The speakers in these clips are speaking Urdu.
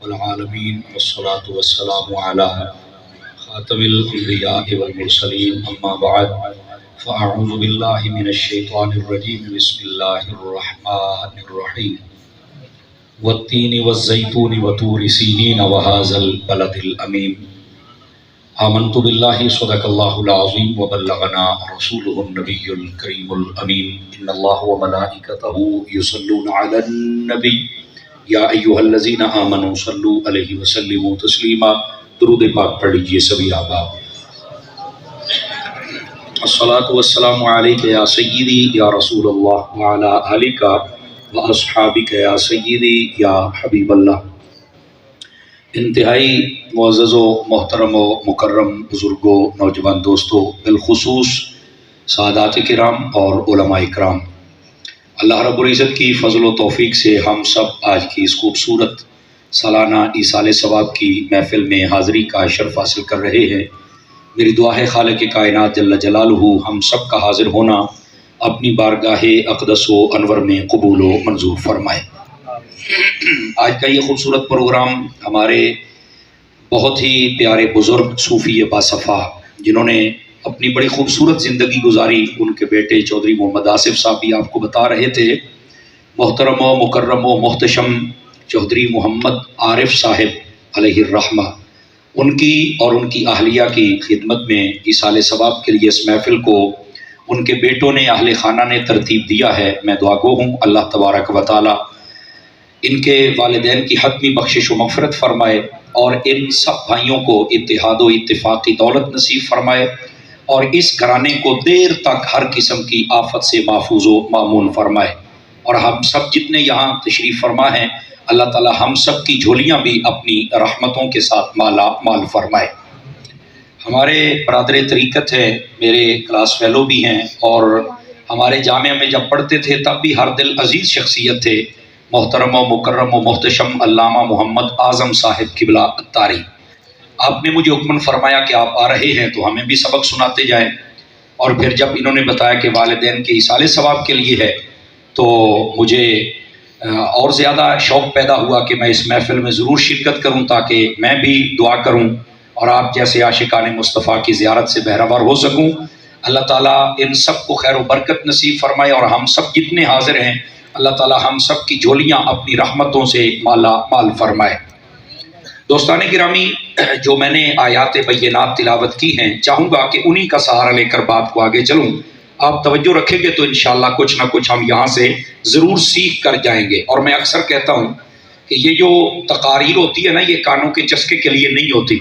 العالمین والصلاة والسلام علی خاتم الانبیاء والمرسلین اما بعد فاعوذ باللہ من الشیطان الرجیم بسم اللہ الرحمن الرحیم والتین والزیتون وطور سینین وهذا البلد الامین آمنت باللہ صدق اللہ العظیم وبلغنا رسولہ النبی الکریم الامین ان اللہ وملائکتہ یصلون علی النبی یا ایھا الذین آمنوا صلوا علیہ وسلموا تسلیما۔ درود پاک پڑھ لیجئے سبھی احباب۔ الصلاۃ والسلام علیک یا سیدی یا رسول اللہ وعلی آلک واصحابک یا سیدی یا حبیب اللہ۔ انتہائی معزز و محترم و مکرم بزرگوں، نوجوان دوستوں، بالخصوص سادات کرام اور علماء کرام، اللہ رب العزت کی فضل و توفیق سے ہم سب آج کی اس خوبصورت سالانہ ایصال ثواب کی محفل میں حاضری کا شرف حاصل کر رہے ہیں۔ میری دعا ہے خالق کائنات جل جلالہ ہم سب کا حاضر ہونا اپنی بارگاہ اقدس و انور میں قبول و منظور فرمائے۔ آج کا یہ خوبصورت پروگرام ہمارے بہت ہی پیارے بزرگ صوفی باصفا جنہوں نے اپنی بڑی خوبصورت زندگی گزاری، ان کے بیٹے چودھری محمد آصف صاحب بھی آپ کو بتا رہے تھے، محترم و مکرم و محتشم چودھری محمد عارف صاحب علیہ الرحمہ، ان کی اور ان کی اہلیہ کی خدمت میں ایصال ثواب کے لیے اس محفل کو ان کے بیٹوں نے، اہل خانہ نے ترتیب دیا ہے۔ میں دعا گو ہوں اللہ تبارک و تعالی ان کے والدین کی حتمی بخشش و مغفرت فرمائے اور ان سب بھائیوں کو اتحاد و اتفاق کی دولت نصیب فرمائے اور اس گھرانے کو دیر تک ہر قسم کی آفت سے محفوظ و مامون فرمائے، اور ہم سب جتنے یہاں تشریف فرما ہیں اللہ تعالی ہم سب کی جھولیاں بھی اپنی رحمتوں کے ساتھ مالا مال فرمائے۔ ہمارے برادر طریقت ہے، میرے کلاس فیلو بھی ہیں، اور ہمارے جامعہ میں جب پڑھتے تھے تب بھی ہر دل عزیز شخصیت تھے، محترم و مکرم و محتشم علامہ محمد اعظم صاحب قبلہ اتاری۔ آپ نے مجھے حکم فرمایا کہ آپ آ رہے ہیں تو ہمیں بھی سبق سناتے جائیں، اور پھر جب انہوں نے بتایا کہ والدین کے ایصال ثواب کے لیے ہے تو مجھے اور زیادہ شوق پیدا ہوا کہ میں اس محفل میں ضرور شرکت کروں تاکہ میں بھی دعا کروں اور آپ جیسے عاشقان مصطفیٰ کی زیارت سے بہرہور ہو سکوں۔ اللہ تعالیٰ ان سب کو خیر و برکت نصیب فرمائے، اور ہم سب جتنے حاضر ہیں اللہ تعالیٰ ہم سب کی جھولیاں اپنی رحمتوں سے مالا مال فرمائے۔ دوستان گرامی، جو میں نے آیات بینات تلاوت کی ہیں، چاہوں گا کہ انہی کا سہارا لے کر بات کو آگے چلوں۔ آپ توجہ رکھیں گے تو انشاءاللہ کچھ نہ کچھ ہم یہاں سے ضرور سیکھ کر جائیں گے۔ اور میں اکثر کہتا ہوں کہ یہ جو تقاریر ہوتی ہے نا، یہ کانوں کے چسکے کے لیے نہیں ہوتی،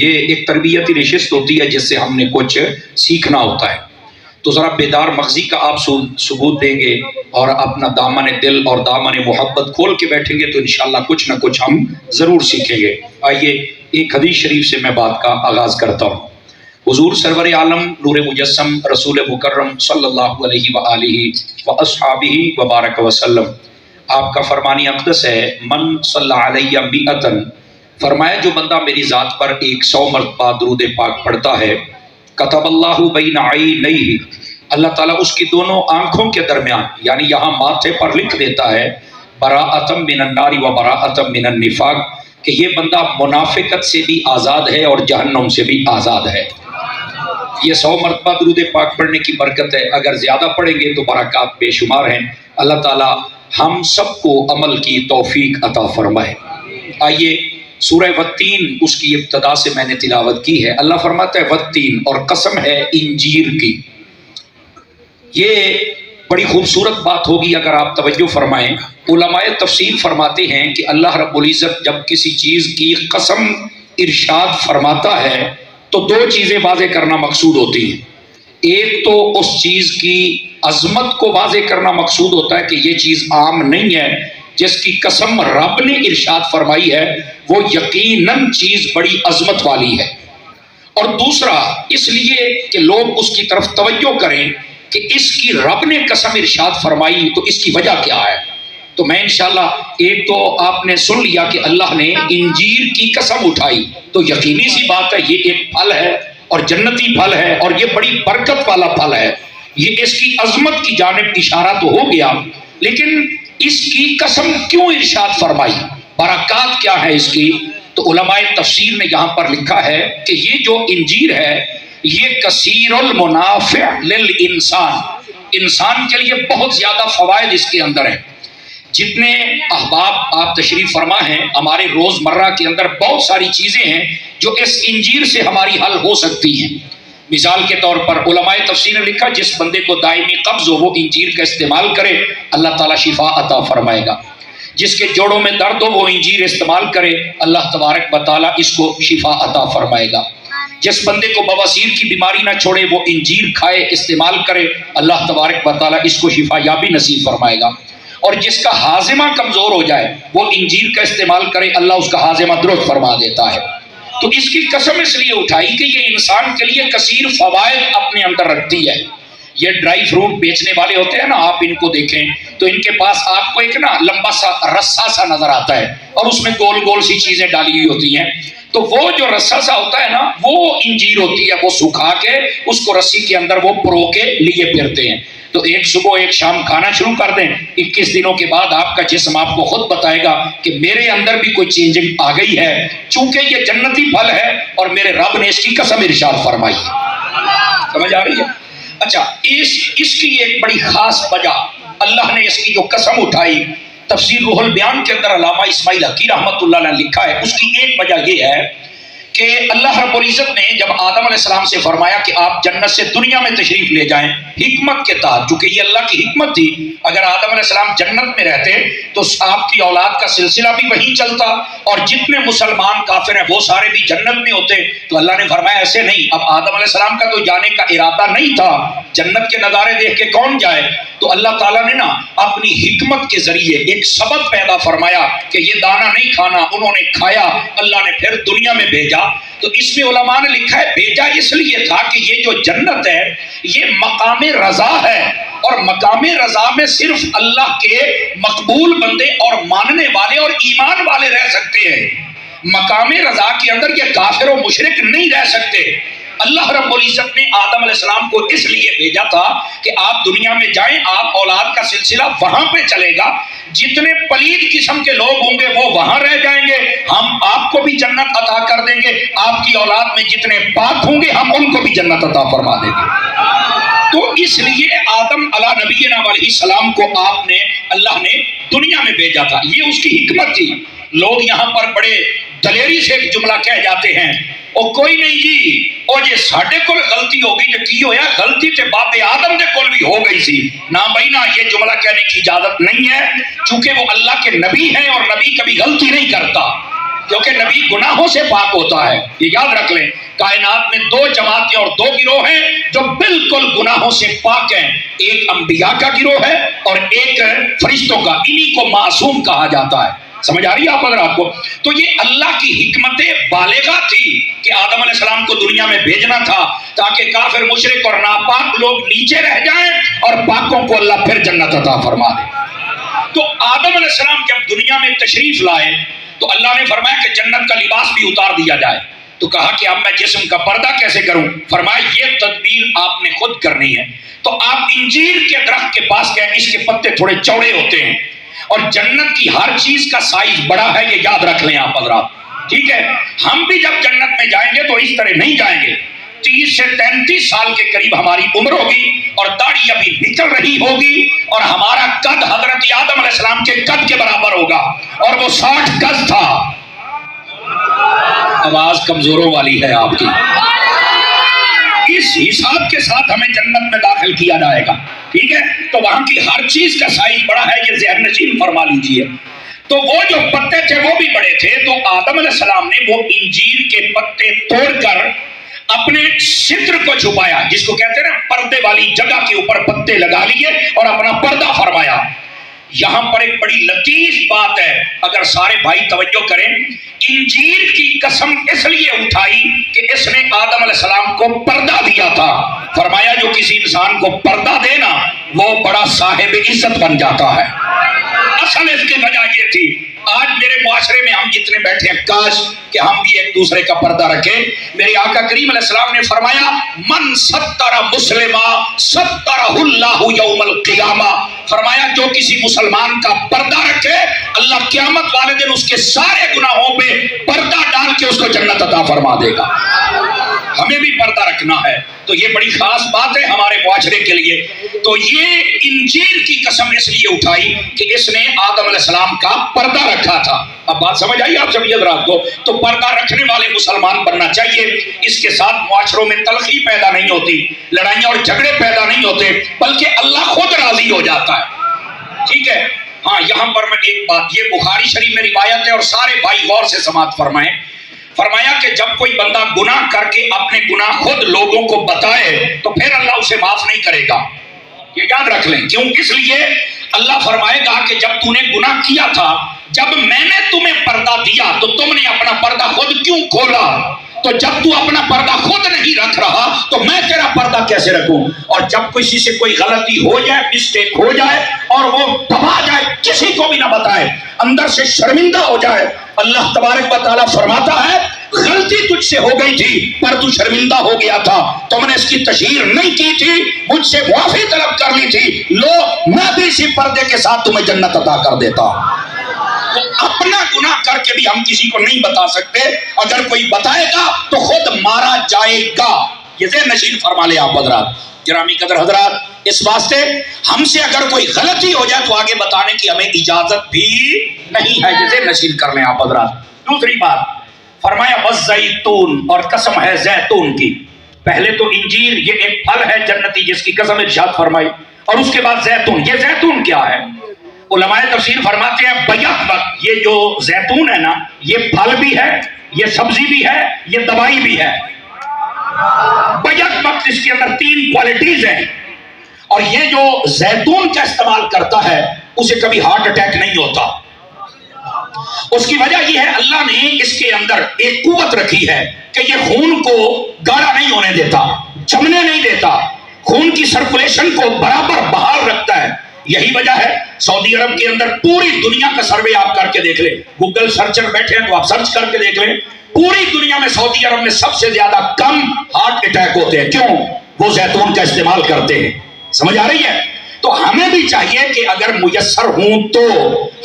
یہ ایک تربیتی نشست ہوتی ہے جس سے ہم نے کچھ سیکھنا ہوتا ہے۔ تو ذرا بیدار مغزی کا آپ ثبوت دیں گے اور اپنا دامن دل اور دامن محبت کھول کے بیٹھیں گے تو انشاءاللہ کچھ نہ کچھ ہم ضرور سیکھیں گے۔ آئیے ایک حدیث شریف سے میں بات کا آغاز کرتا ہوں۔ حضور سرور عالم نور مجسم رسول مکرم صلی اللہ علیہ وآلہ واصحابہ وبارک وسلم، آپ کا فرمان اقدس ہے، من صلی علیہ مئتن، فرمایا جو بندہ میری ذات پر 100 مرتبہ درود پاک پڑھتا ہے، کتب اللہ بین عینیہ، اللہ تعالیٰ اس کی دونوں آنکھوں کے درمیان یعنی یہاں ماتھے پر لکھ دیتا ہے، براءۃ من النار و براءۃ من النفاق، کہ یہ بندہ منافقت سے بھی آزاد ہے اور جہنم سے بھی آزاد ہے۔ یہ 100 مرتبہ درود پاک پڑھنے کی برکت ہے، اگر زیادہ پڑھیں گے تو برکات بے شمار ہیں۔ اللہ تعالیٰ ہم سب کو عمل کی توفیق عطا فرمائے۔ آئیے سورہ والتین، اس کی ابتدا سے میں نے تلاوت کی ہے۔ اللہ فرماتا ہے والتین، اور قسم ہے انجیر کی۔ یہ بڑی خوبصورت بات ہوگی اگر آپ توجہ فرمائیں۔ علماء تفسیر فرماتے ہیں کہ اللہ رب العزت جب کسی چیز کی قسم ارشاد فرماتا ہے تو 2 چیزیں واضح کرنا مقصود ہوتی ہیں۔ ایک تو اس چیز کی عظمت کو واضح کرنا مقصود ہوتا ہے کہ یہ چیز عام نہیں ہے، جس کی قسم رب نے ارشاد فرمائی ہے وہ یقیناً چیز بڑی عظمت والی ہے۔ اور دوسرا اس لیے کہ لوگ اس کی طرف توجہ کریں کہ اس کی رب نے قسم ارشاد فرمائی تو اس کی وجہ کیا ہے۔ تو میں انشاءاللہ ایک تو آپ نے سن لیا کہ اللہ نے انجیر کی قسم اٹھائی، تو یقینی سی بات ہے یہ ایک پھل ہے اور جنتی پھل ہے اور یہ بڑی برکت والا پھل ہے، یہ اس کی عظمت کی جانب اشارہ تو ہو گیا، لیکن اس کی قسم کیوں ارشاد فرمائی؟ برکات کیا ہے اس کی؟ تو علماء تفسیر نے یہاں پر لکھا ہے کہ یہ جو انجیر ہے یہ کثیر المنافع للانسان، انسان کے لیے بہت زیادہ فوائد اس کے اندر ہیں۔ جتنے احباب آپ تشریف فرما ہیں، ہمارے روزمرہ کے اندر بہت ساری چیزیں ہیں جو اس انجیر سے ہماری حل ہو سکتی ہیں۔ مثال کے طور پر علماء تفسیر نے لکھا جس بندے کو دائمی قبض ہو وہ انجیر کا استعمال کرے، اللہ تعالیٰ شفا عطا فرمائے گا۔ جس کے جوڑوں میں درد ہو وہ انجیر استعمال کرے، اللہ تبارک و تعالیٰ اس کو شفا عطا فرمائے گا۔ جس بندے کو بواسیر کی بیماری نہ چھوڑے وہ انجیر کھائے، استعمال کرے، اللہ تبارک و تعالیٰ اس کو شفا یابی نصیب فرمائے گا۔ اور جس کا ہاضمہ کمزور ہو جائے وہ انجیر کا استعمال کرے، اللہ اس کا ہاضمہ درست فرما دیتا ہے۔ تو اس کی قسم اس لیے اٹھائی کہ یہ انسان کے لیے کثیر فوائد اپنے اندر رکھتی ہے۔ یہ ڈرائی فروٹ بیچنے والے ہوتے ہیں نا، آپ ان کو دیکھیں تو ان کے پاس آپ کو ایک نا لمبا سا رسا سا نظر آتا ہے اور اس میں گول گول سی چیزیں ڈالی ہوئی ہوتی ہیں، تو وہ جو رسا سا ہوتا ہے نا وہ انجیر ہوتی ہے، وہ سکھا کے اس کو رسی کے اندر وہ پرو کے لیے پھرتے ہیں۔ تو ایک صبح ایک شام کھانا شروع کر دیں، 21 دنوں کے بعد آپ کا جسم آپ کو خود بتائے گا کہ میرے اندر بھی کوئی چینجنگ آ گئی ہے، چونکہ یہ جنتی پھل ہے اور میرے رب نے اس کی قسم ارشاد فرمائی ہے۔ سمجھ آ رہی ہے؟ اچھا، اس کی ایک بڑی خاص وجہ اللہ نے اس کی جو قسم اٹھائی، تفسیر روح البیان کے اندر علامہ اسماعیل حقی رحمۃ اللہ علیہ نے لکھا ہے، اس کی ایک وجہ یہ ہے کہ اللہ رب العزت نے جب آدم علیہ السلام سے فرمایا کہ آپ جنت سے دنیا میں تشریف لے جائیں، حکمت کے تحت، چونکہ یہ اللہ کی حکمت تھی، اگر آدم علیہ السلام جنت میں رہتے تو آپ کی اولاد کا سلسلہ بھی وہیں چلتا اور جتنے مسلمان کافر ہیں وہ سارے بھی جنت میں ہوتے، تو اللہ نے فرمایا ایسے نہیں، اب آدم علیہ السلام کا تو جانے کا ارادہ نہیں تھا، جنت کے نظارے دیکھ کے کون جائے؟ تو اللہ تعالیٰ نے نا اپنی حکمت کے ذریعے ایک سبب پیدا فرمایا کہ یہ دانہ نہیں کھانا، انہوں نے کھایا، اللہ نے پھر دنیا میں بھیجا۔ تو اس میں علماء نے لکھا ہے بھیجا اس لیے تھا کہ یہ جو جنت ہے یہ مقام رضا ہے، اور مقام رضا میں صرف اللہ کے مقبول بندے اور ماننے والے اور ایمان والے رہ سکتے ہیں۔ مقام رضا کے اندر یہ کافر و مشرک نہیں رہ سکتے۔ اللہ رب العزت نے آدم علیہ السلام کو اس لیے بھیجا تھا کہ آپ دنیا میں جائیں، آپ اولاد کا سلسلہ وہاں پہ چلے گا، جتنے پلید قسم کے لوگ ہوں گے وہ وہاں رہ جائیں گے، ہم آپ کو بھی جنت عطا کر دیں گے، آپ کی اولاد میں جتنے پاک ہوں گے ہم ان کو بھی جنت عطا فرما دیں گے۔ تو اس لیے آدم علیہ نبینا علیہ السلام کو آپ نے اللہ نے دنیا میں بھیجا تھا، یہ اس کی حکمت تھی۔ لوگ یہاں پر بڑے دلیری سے ایک جملہ کہہ جاتے ہیں، او کوئی نہیں جی، او جے ساڈے کول غلطی ہو گئی تو کی ہویا، غلطی تے باپ آدم دے کول بھی ہو گئی سی۔ نہ بھائی نہ، یہ جملہ کہنے کی اجازت نہیں ہے، چونکہ وہ اللہ کے نبی ہیں اور نبی کبھی غلطی نہیں کرتا، کیونکہ نبی گناہوں سے پاک ہوتا ہے۔ یہ یاد رکھ لیں، کائنات میں دو جماعتیں اور دو گروہ ہیں جو بالکل گناہوں سے پاک ہیں، ایک انبیاء کا گروہ ہے اور ایک فرشتوں کا، انہی کو معصوم کہا جاتا ہے۔ سمجھ آ رہی ہے آپ حضرات کو؟ تو یہ اللہ کی حکمت بالغہ تھی کہ آدم علیہ السلام کو دنیا میں بھیجنا تھا تاکہ کافر مشرک اور ناپاک لوگ نیچے رہ جائیں اور پاکوں کو اللہ پھر جنت عطا فرما دے۔ تو آدم علیہ السلام جب دنیا میں تشریف لائے تو اللہ نے فرمایا کہ جنت کا لباس بھی اتار دیا جائے۔ تو کہا کہ اب میں جسم کا پردہ کیسے کروں؟ فرمایا یہ تدبیر آپ نے خود کرنی ہے۔ تو آپ انجیر کے درخت کے پاس گئے، اس کے پتے تھوڑے چوڑے ہوتے ہیں اور جنت کی ہر چیز کا سائز بڑا ہے، یہ یاد رکھ لیں آپ حضرات، ٹھیک ہے؟ ہم بھی جب جنت میں جائیں گے تو اس طرح نہیں جائیں گے۔ 30 سے 33 سال کے قریب ہماری عمر ہوگی اور داڑھی ابھی نکل رہی ہوگی اور ہمارا قد حضرت آدم علیہ السلام کے قد کے برابر ہوگا اور وہ 60 گز تھا۔ آواز کمزوروں والی ہے آپ کی۔ اس حساب کے ساتھ ہمیں جنت میں داخل کیا جائے گا، ٹھیک ہے؟ تو وہاں کی ہر چیز کا سائز بڑا ہے، یہ ذہن نشین فرما لیجئے۔ تو وہ جو پتے تھے وہ بھی بڑے تھے، تو آدم علیہ السلام نے وہ انجیر کے پتے توڑ کر اپنے ستر کو چھپایا، جس کو کہتے ہیں نا پردے والی جگہ کے اوپر پتے لگا لیے اور اپنا پردہ فرمایا۔ یہاں پر ایک بڑی لطیف بات ہے، اگر سارے بھائی توجہ کریں، انجیر کی قسم اس لیے اٹھائی کہ اس نے آدم علیہ السلام کو پردہ دیا تھا۔ فرمایا جو کسی انسان کو پردہ دینا وہ بڑا صاحب عزت بن جاتا ہے۔ اصل اس کی وجہ یہ تھی، آج میرے معاشرے میں ہم جتنے بیٹھے ہیں کاش کہ ہم بھی ایک دوسرے کا پردہ رکھیں۔ میرے آقا کریم علیہ السلام نے فرمایا من ستر مسلمہ سترہ اللہ یوم القیامہ، فرمایا جو کسی مسلمان کا پردہ رکھے اللہ قیامت والے دن اس کے سارے گناہوں پہ پردہ ڈال کے اس کو جنت عطا فرما دے گا۔ ہمیں بھی پردہ رکھنا ہے، تو یہ بڑی خاص بات ہے ہمارے معاشرے کے لیے۔ تو یہ انجیل کی قسم اس لیے اٹھائی کہ اس نے آدم علیہ السلام کا پردہ رکھا تھا۔ اب بات سمجھ آئی آپ سبھی حضرات کو؟ تو پردہ رکھنے والے مسلمان بننا چاہیے، اس کے ساتھ معاشروں میں تلخی پیدا نہیں ہوتی، لڑائیاں اور جھگڑے پیدا نہیں ہوتے، بلکہ اللہ خود راضی ہو جاتا ہے۔ ٹھیک ہے؟ ہاں، یہاں پر میں ایک بات، یہ بخاری شریف میں روایت ہے اور سارے بھائی غور سے سماعت فرمائیں۔ فرمایا کہ جب کوئی بندہ گناہ کر کے اپنے گناہ خود لوگوں کو بتائے تو پھر اللہ اسے معاف نہیں کرے گا، یہ یاد رکھ لیں۔ کیوں؟ اس لیے اللہ فرمائے گا کہ جب تو نے گناہ کیا تھا، جب میں نے تمہیں پردہ دیا تو تم نے اپنا پردہ خود کیوں کھولا؟ تو جب تو اپنا پردہ خود نہیں رکھ رہا تو میں تیرا پردہ کیسے رکھوں؟ اور جب کسی سے کوئی غلطی ہو جائے، مسٹیک ہو جائے اور وہ دبا جائے، کسی کو بھی نہ بتائے، اندر سے شرمندہ ہو جائے، اللہ تبارک و تعالیٰ فرماتا ہے غلطی تجھ سے ہو گئی تھی پر تو شرمندہ ہو گیا تھا، تم نے اس کی تشہیر نہیں کی تھی، مجھ سے معافی طلب کر لی تھی، لو میں بھی اسی پردے کے ساتھ تمہیں جنت عطا کر دیتا ہوں۔ تو اپنا گناہ کر کے بھی ہم کسی کو نہیں بتا سکتے، اگر کوئی بتائے گا تو خود مارا جائے گا۔ یہ ذہن نشین فرما لے آپ حضرات، گرامی قدر حضرات۔ اس واسطے ہم سے اگر کوئی غلطی ہو جائے تو آگے بتانے کی ہمیں اجازت بھی نہیں ہے، یہ ذہن نشین کر لیں آپ حضرات۔ دوسری بات فرمایا والزیتون، اور قسم ہے زیتون کی۔ پہلے تو انجیر یہ ایک پھل ہے جنتی جس کی قسم ارشاد فرمائی، اور اس کے بعد زیتون۔ یہ زیتون کیا ہے؟ علماء تفسیر فرماتے ہیں بیک وقت یہ جو زیتون ہے نا، یہ پھل بھی ہے، یہ سبزی بھی ہے، یہ دوائی بھی ہے۔ بیک وقت اس کے اندر 3 کوالٹیز ہیں، اور یہ جو زیتون کا استعمال کرتا ہے اسے کبھی ہارٹ اٹیک نہیں ہوتا۔ اس کی وجہ یہ ہے اللہ نے اس کے اندر ایک قوت رکھی ہے کہ یہ خون کو گاڑا نہیں ہونے دیتا، جمنے نہیں دیتا، خون کی سرکولیشن کو برابر بحال رکھتا ہے۔ یہی وجہ ہے سعودی عرب کے اندر پوری دنیا کا سروے آپ کر کے دیکھ لیں، گوگل سرچر بیٹھے ہیں تو آپ سرچ کر کے دیکھ لیں، پوری دنیا میں سعودی عرب میں سب سے زیادہ کم ہارٹ اٹیک ہوتے ہیں۔ کیوں؟ وہ زیتون کا استعمال کرتے ہیں۔ سمجھ آ رہی ہے؟ تو ہمیں بھی چاہیے کہ اگر میسر ہوں تو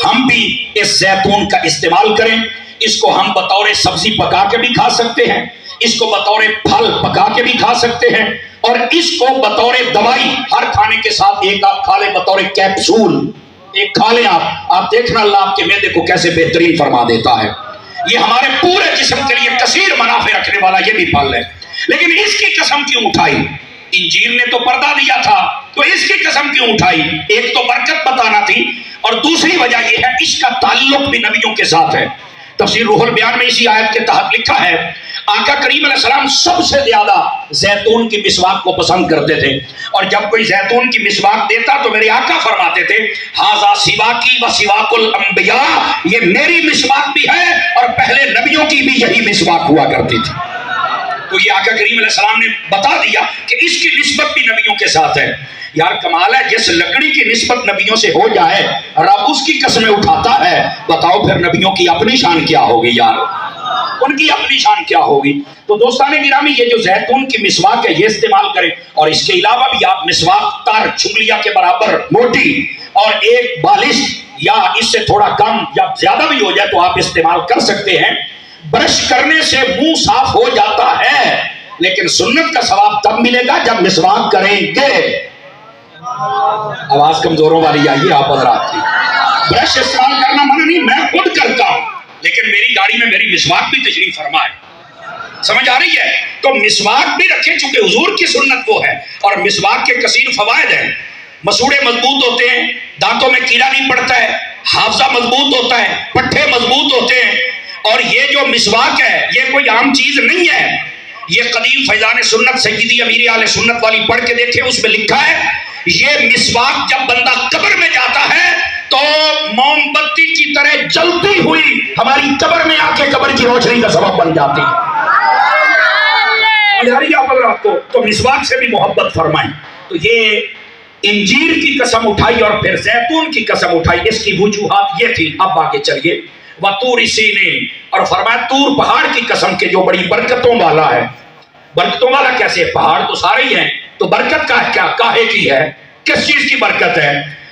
ہم بھی اس زیتون کا استعمال کریں۔ اس کو ہم بطور سبزی پکا کے بھی کھا سکتے ہیں، اس کو بطور پھل پکا کے بھی کھا سکتے ہیں، اور اس کو بطور دوائی ہر کھانے کے ساتھ ایک آپ کھا لیں، بطور کیپسول ایک کھا لیں۔ آپ دیکھنا اللہ آپ کے معدے کو کیسے بہترین فرما دیتا ہے۔ یہ ہمارے پورے جسم کے لیے کثیر منافع رکھنے والا یہ بھی پھل ہے۔ لیکن اس کی قسم کیوں اٹھائی؟ انجیل نے تو پردہ دیا تھا، تو اس کی قسم کیوں اٹھائی؟ ایک تو برکت بتانا تھی، اور دوسری وجہ یہ ہے اس کا تعلق بھی نبیوں کے ساتھ ہے۔ تفسیر روح البیان میں اسی آیت کے تحت لکھا ہے آقا کریم علیہ السلام سب سے زیادہ زیتون کی مسواک کو پسند کرتے تھے، اور جب کوئی زیتون کی مسواک دیتا تو میرے آقا فرماتے تھے ھذا سواکی و سواک الانبیاء، یہ میری مسواک بھی ہے اور پہلے نبیوں کی بھی یہی مسواک ہوا کرتی تھی۔ تو یہ آقا کریم علیہ السلام نے بتا دیا کہ اس کی نسبت بھی نبیوں کے ساتھ ہے۔ یار کمال ہے، جس لکڑی کی نسبت نبیوں سے ہو جائے رب اس کی قسمیں اٹھاتا ہے، بتاؤ پھر نبیوں کی اپنی شان کیا ہوگی یار، ان کی اپنی شان کیا ہوگی۔ تو دوستان گرامی، یہ جو زیتون کی مسواک ہے یہ استعمال کریں، اور اس کے علاوہ بھی آپ مسواک تار چنگلیا کے برابر موٹی اور ایک بالش یا اس سے تھوڑا کم یا زیادہ بھی ہو جائے تو آپ استعمال کر سکتے ہیں۔ برش کرنے سے منہ صاف ہو جاتا ہے، لیکن سنت کا ثواب تب ملے گا جب مسواک کریں گے۔ آواز کمزوروں والی آئیے آپ حضرات کی۔ برش استعمال کرنا منع نہیں، میں خود کرتا ہوں، لیکن میری گاڑی میں میری مسواک بھی تشریف فرما ہے۔ سمجھ آ رہی ہے؟ تو مسواک بھی رکھیں چونکہ حضور کی سنت وہ ہے، اور مسواک کے کثیر فوائد ہیں۔ مسوڑے مضبوط ہوتے ہیں، دانتوں میں کیڑا نہیں پڑتا ہے، حافظہ مضبوط ہوتا ہے، پٹھے مضبوط ہوتے ہیں، اور یہ جو مسواک ہے یہ کوئی عام چیز نہیں ہے۔ یہ قدیم فیضان سنت سیدی امیر اہل سنت والی پڑھ کے دیکھیں، اس میں لکھا ہے یہ مسواک جب بندہ قبر میں جاتا ہے تو موم بتی کی طرح جلتی ہوئی ہماری قبر میں آ کے قبر کی روشنی کا سبب بن جاتی ہے۔ تو مسواک سے بھی محبت فرمائیں۔ تو یہ انجیر کی قسم اٹھائی اور پھر زیتون کی قسم اٹھائی، اس کی وجوہات یہ تھی۔ اب آگے چلیے، وطور سینین، اور فرمایا طور پہاڑ کی قسم کے جو بڑی برکتوں والا ہے۔ برکتوں والا کیسے؟ پہاڑ تو سارے ہی ہیں، تو برکت کا کیا کاہے کی ہے؟ کس چیز کی برکت ہے؟